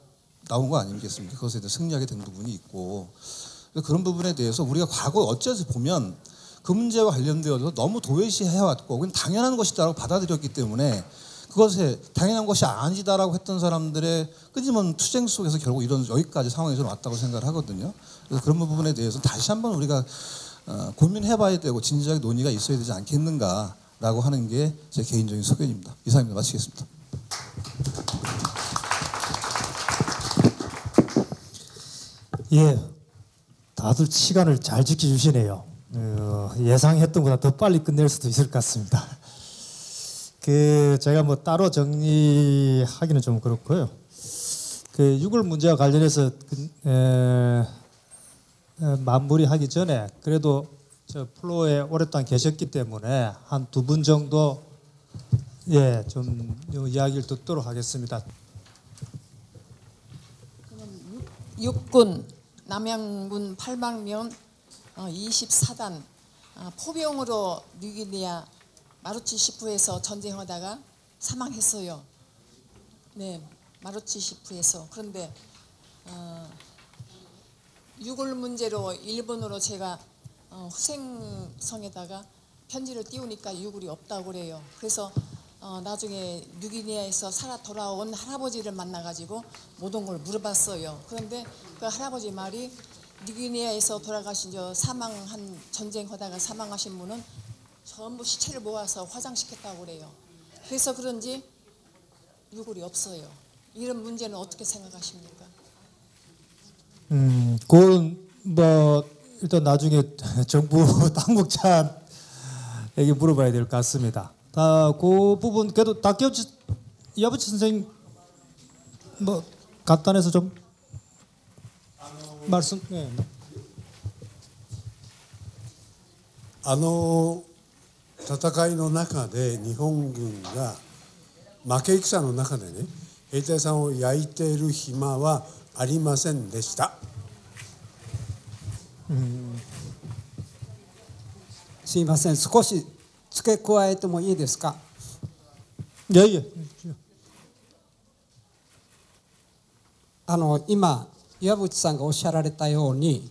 나온 거 아니겠습니까? 그것에 대해서 승리하게 된 부분이 있고 그런 부분에 대해서 우리가 과거 어찌해서 보면 그 문제와 관련되어서 너무 도외시해왔고 그건 당연한 것이다라고 받아들였기 때문에 그것에 당연한 것이 아니다라고 했던 사람들의 끊임없는 투쟁 속에서 결국 이런 여기까지 상황에서 왔다고 생각을 하거든요. 그래서 그런 부분에 대해서 다시 한번 우리가 고민해봐야 되고 진지하게 논의가 있어야 되지 않겠는가라고 하는 게 제 개인적인 소견입니다. 이상입니다. 마치겠습니다. 예, 다들 시간을 잘 지켜주시네요. 예상했던 것보다 더 빨리 끝낼 수도 있을 것 같습니다. 제가 뭐 따로 정리하기는 좀 그렇고요. 유골 문제와 관련해서 마무리하기 전에 그래도 저 플로어에 오랫동안 계셨기 때문에 한 2분 정도 좀 이야기를 듣도록 하겠습니다. 육군 남양군 8방면 24단 포병으로 뉴기니아 마루치시프에서 전쟁하다가 사망했어요. 네, 마루치시프에서. 그런데 유골 문제로 일본으로 제가 후생성에다가 편지를 띄우니까 유골이 없다고 그래요. 그래서 나중에 뉴기니아에서 살아 돌아온 할아버지를 만나가지고 모든 걸 물어봤어요. 그런데 그 할아버지 말이 뉴기니아에서 돌아가신 사망한 전쟁하다가 사망하신 분은 전부 시체를 모아서 화장시켰다고 그래요. 그래서 그런지 유골이 없어요. 이런 문제는 어떻게 생각하십니까? 그건 뭐 일단 나중에 정부 당국자에게 물어봐야 될 것 같습니다. 그 부분 그래도 다케우치 야부치 선생님 뭐 간단해서 좀 말씀. 네. 戦いの中で日本軍が負け戦の中でね兵隊さんを焼いている暇はありませんでした。すいません、少し付け加えてもいいですか。今岩渕さんがおっしゃられたように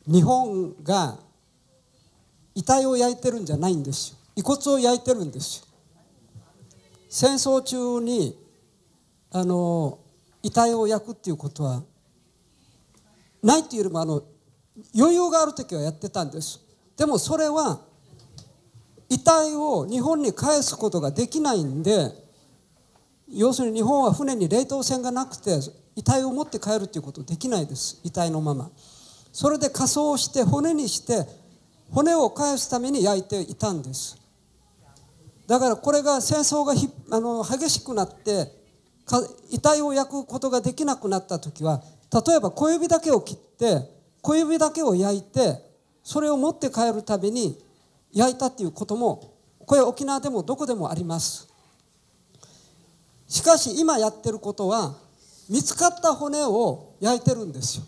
日本が遺体を焼いてるんじゃないんですよ。遺骨を焼いてるんですよ。戦争中に遺体を焼くっていうことはないっていうよりも余裕がある時はやってたんです。でもそれは遺体を日本に返すことができないんで、要するに日本は船に冷凍船がなくて遺体を持って帰るっていうことできないです。遺体のまま。それで火葬して骨にして骨を返すために焼いていたんです。だからこれが戦争が激しくなって遺体を焼くことができなくなった時は、例えば小指だけを切って小指だけを焼いてそれを持って帰るために焼いたっていうこともこれ沖縄でもどこでもあります。しかし今やってることは見つかった骨を焼いてるんですよ。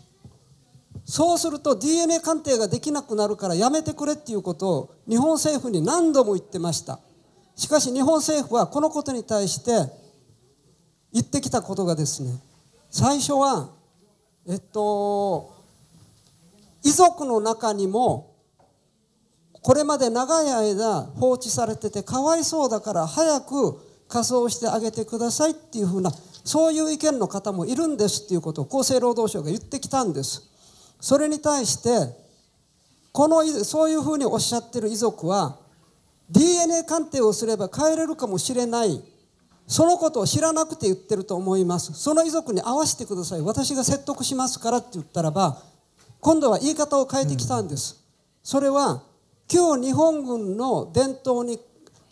そうすると DNA 鑑定ができなくなるからやめてくれっていうことを日本政府に何度も言ってました。しかし日本政府はこのことに対して言ってきたことがですね、最初は遺族の中にもこれまで長い間放置されててかわいそうだから早く火葬してあげてくださいっていうふうなそういう意見の方もいるんですっていうことを厚生労働省が言ってきたんです。それに対してそういうふうにおっしゃってる遺族は DNA 鑑定をすれば帰れるかもしれない、そのことを知らなくて言ってると思います。その遺族に会わせてください、私が説得しますからって言ったらば今度は言い方を変えてきたんです。それは旧日本軍の伝統に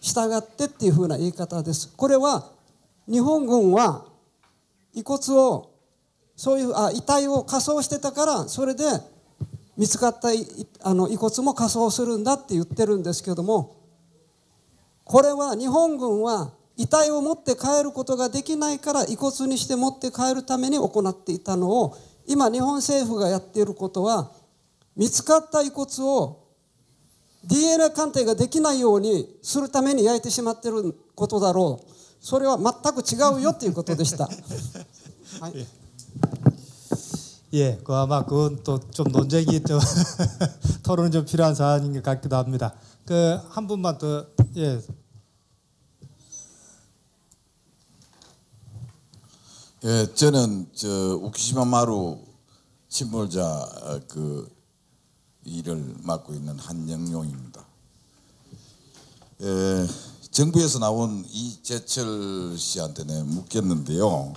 従ってっていうふうな言い方です。これは日本軍は遺骨をそういう遺体を火葬してたからそれで見つかった遺骨も火葬するんだって言ってるんですけども、これは日本軍は遺体を持って帰ることができないから遺骨にして持って帰るために行っていたのを、今日本政府がやっていることは、見つかった遺骨を DNA 鑑定ができないようにするために焼いてしまっていることだろう。それは全く違うよということでした。はい。 예, 그 아마 그건 또 좀 논쟁이 좀 토론이 좀 필요한 사안인 것 같기도 합니다. 그 한 분만 더 예. 예, 저는 저 우키시마 마루 침몰자 그 일을 맡고 있는 한영용입니다. 예, 정부에서 나온 이재철 씨한테 내가 묻겠는데요.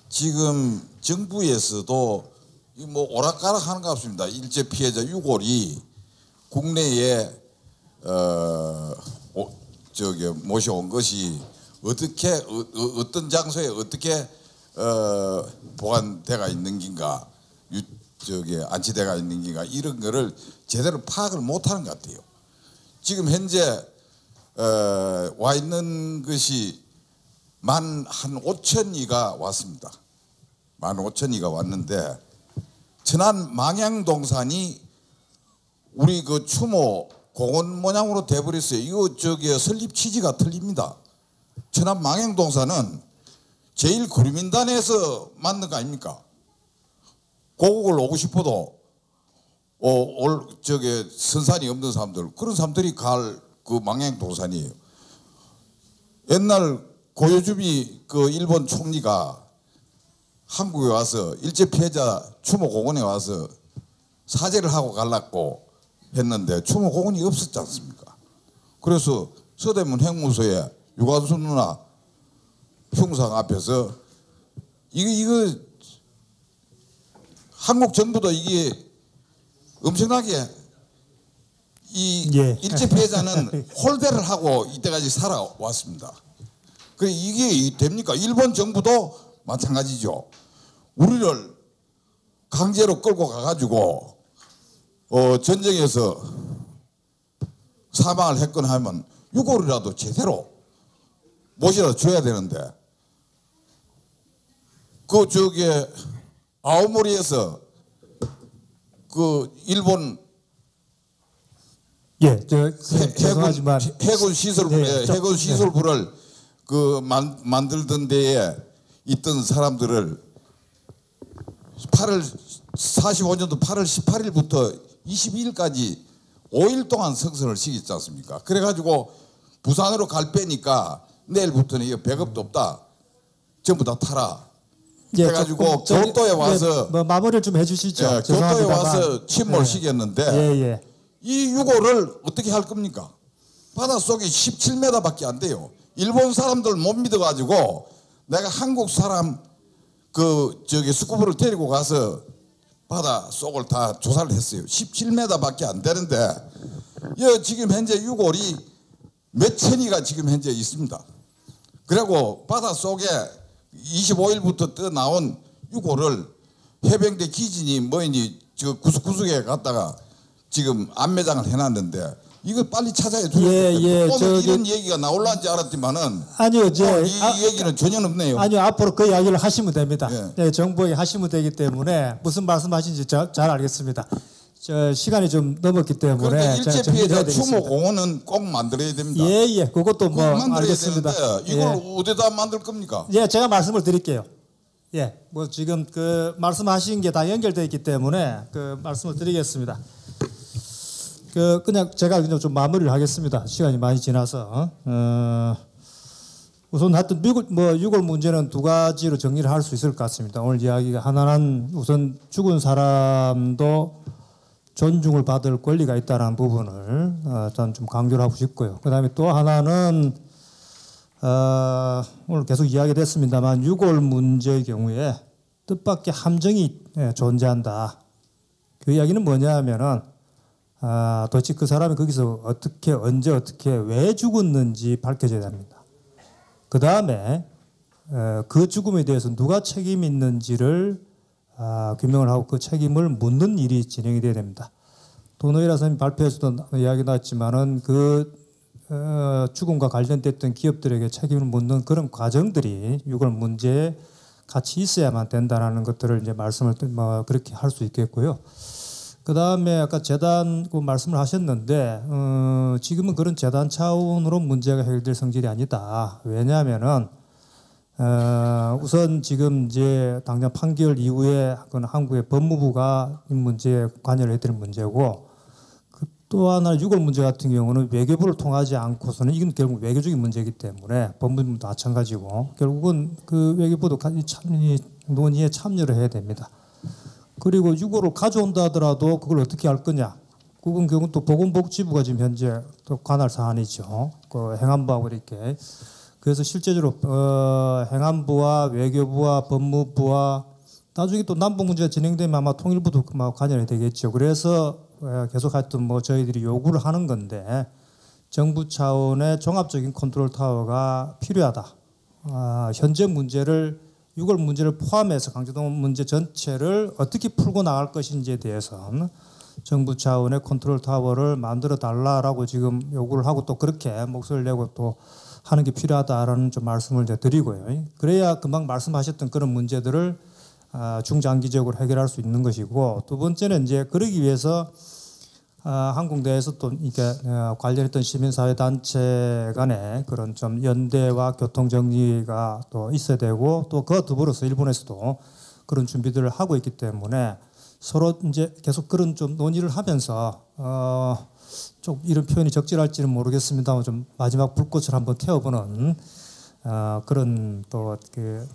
지금 정부에서도 뭐 오락가락 하는 것 같습니다. 일제 피해자 유골이 국내에 저기 모셔온 것이 어떻게 어떤 장소에 어떻게 보관돼가 있는 긴가 저기 안치돼가 있는 긴가 이런 거를 제대로 파악을 못하는 것 같아요. 지금 현재 와 있는 것이 한 5,000이가 왔습니다. 15,000이가 왔는데 천안 망향동산이 우리 그 추모 공원 모양으로 돼버렸어요. 이거 저기 설립 취지가 틀립니다. 천안 망향동산은 제1구류민단에서 만든 거 아닙니까? 고국을 오고 싶어도 저기 선산이 없는 사람들 그런 사람들이 갈 그 망향동산이에요. 옛날 고요주미 그 일본 총리가 한국에 와서 일제 피해자 추모공원에 와서 사죄를 하고 갈랐고 했는데 추모공원이 없었지 않습니까? 그래서 서대문 행무소에 유관순 누나 흉상 앞에서 이거 한국 정부도 이게 엄청나게 이 예. 일제 피해자는 홀대를 하고 이때까지 살아왔습니다. 그래 이게 됩니까? 일본 정부도 마찬가지죠. 우리를 강제로 끌고 가가지고 전쟁에서 사망을 했거나 하면 유골이라도 제대로 모셔다 줘야 되는데 그 저기 아오모리에서 그 일본 예, 죄송하지만 해군 시설부에 네, 해군 시설부를 그 만들던 데에 있던 사람들을 45년도 8월 18일부터 22일까지 5일 동안 성선을 시켰지 않습니까? 그래가지고 부산으로 갈 빼니까 내일부터는 이거 배급도 없다. 전부 다 타라. 예, 그래가지고 교토에 와서 뭐 마무리를 좀 해주시죠. 예, 교토에 와서 침몰 시켰는데 예. 이 유골을 어떻게 할 겁니까? 바닷속이 17m밖에 안 돼요. 일본 사람들 못 믿어가지고 내가 한국 사람 그 저기 스쿠버를 데리고 가서 바닷속을 다 조사를 했어요. 17m밖에 안 되는데 지금 현재 유골이 몇 천이가 지금 현재 있습니다. 그리고 바닷속에 25일부터 떠 나온 유골을 해병대 기진이 뭐니 저 구석구석에 갔다가 지금 안매장을 해놨는데 이거 빨리 찾아야 돼요. 오늘 이런 얘기가 나올란지 알았지만은 아니요, 이 얘기는 전혀 없네요. 아니요, 앞으로 그 이야기를 하시면 됩니다. 예, 정부에 하시면 되기 때문에 무슨 말씀하신지 잘 알겠습니다. 시간이 좀 넘었기 때문에 그러니까 일제 피해자 추모 공원은 꼭 만들어야 됩니다. 예, 그것도 뭐 알겠습니다. 되는데 이걸 어디다 만들 겁니까? 예, 제가 말씀을 드릴게요. 예, 뭐 지금 그 말씀하신 게 다 연결되어 있기 때문에 그 말씀을 드리겠습니다. 그냥 제가 그냥 좀 마무리를 하겠습니다. 시간이 많이 지나서 우선 하여튼 유골 문제는 두 가지로 정리를 할 수 있을 것 같습니다. 오늘 이야기가 하나는 우선 죽은 사람도 존중을 받을 권리가 있다는 부분을 저는 좀 강조를 하고 싶고요. 그다음에 또 하나는 오늘 계속 이야기됐습니다만 유골 문제의 경우에 뜻밖의 함정이 존재한다. 그 이야기는 뭐냐 하면은 도대체 그 사람이 거기서 어떻게 언제 어떻게 왜 죽었는지 밝혀져야 됩니다. 그 다음에 그 죽음에 대해서 누가 책임 있는지를 규명을 하고 그 책임을 묻는 일이 진행이 돼야 됩니다. 도노이라 선생님이 발표했던 이야기 나왔지만은 그 죽음과 관련됐던 기업들에게 책임을 묻는 그런 과정들이 유골 문제에 같이 있어야만 된다라는 것들을 이제 말씀을 뭐 그렇게 할 수 있겠고요. 그 다음에 아까 재단 그 말씀을 하셨는데 지금은 그런 재단 차원으로 문제가 해결될 성질이 아니다. 왜냐하면은 우선 지금 이제 당장 판결 이후에 그건 한국의 법무부가 이 문제에 관여를 해야 될 문제고 또 하나 유골 문제 같은 경우는 외교부를 통하지 않고서는 이건 결국 외교적인 문제이기 때문에 법무부도 마찬가지고 결국은 그 외교부도 이 논의에 참여를 해야 됩니다. 그리고 유골을 가져온다 하더라도 그걸 어떻게 할 거냐? 그건 결국 또 보건복지부가 지금 현재 또 관할 사안이죠. 그 행안부하고 이렇게. 그래서 실제적으로 행안부와 외교부와 법무부와 나중에 또 남북 문제가 진행되면 아마 통일부도 관여가 되겠죠. 그래서 계속 하여튼 뭐 저희들이 요구를 하는 건데 정부 차원의 종합적인 컨트롤 타워가 필요하다. 현재 문제를 유골 문제를 포함해서 강제동원 문제 전체를 어떻게 풀고 나갈 것인지에 대해서는 정부 차원의 컨트롤 타워를 만들어 달라라고 지금 요구를 하고 또 그렇게 목소리를 내고 또 하는 게 필요하다라는 좀 말씀을 이제 드리고요. 그래야 금방 말씀하셨던 그런 문제들을 중장기적으로 해결할 수 있는 것이고 두 번째는 이제 그러기 위해서 한국 내에서 또 이게 관련했던 시민사회 단체 간에 그런 좀 연대와 교통 정리가 또 있어야 되고 또 그와 더불어서 일본에서도 그런 준비들을 하고 있기 때문에 서로 이제 계속 그런 좀 논의를 하면서 좀 이런 표현이 적절할지는 모르겠습니다만 좀 마지막 불꽃을 한번 태워보는 그런 또 그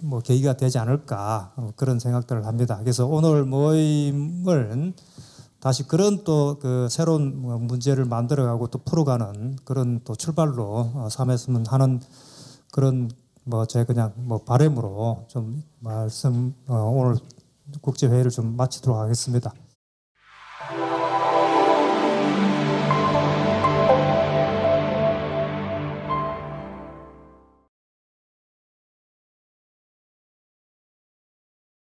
뭐 계기가 되지 않을까 그런 생각들을 합니다. 그래서 오늘 모임을 다시 그런 또 그 새로운 문제를 만들어가고 또 풀어가는 그런 또 출발로 삼았으면 하는 그런 뭐 제 그냥 뭐 바람으로 좀 말씀 오늘 국제회의를 좀 마치도록 하겠습니다.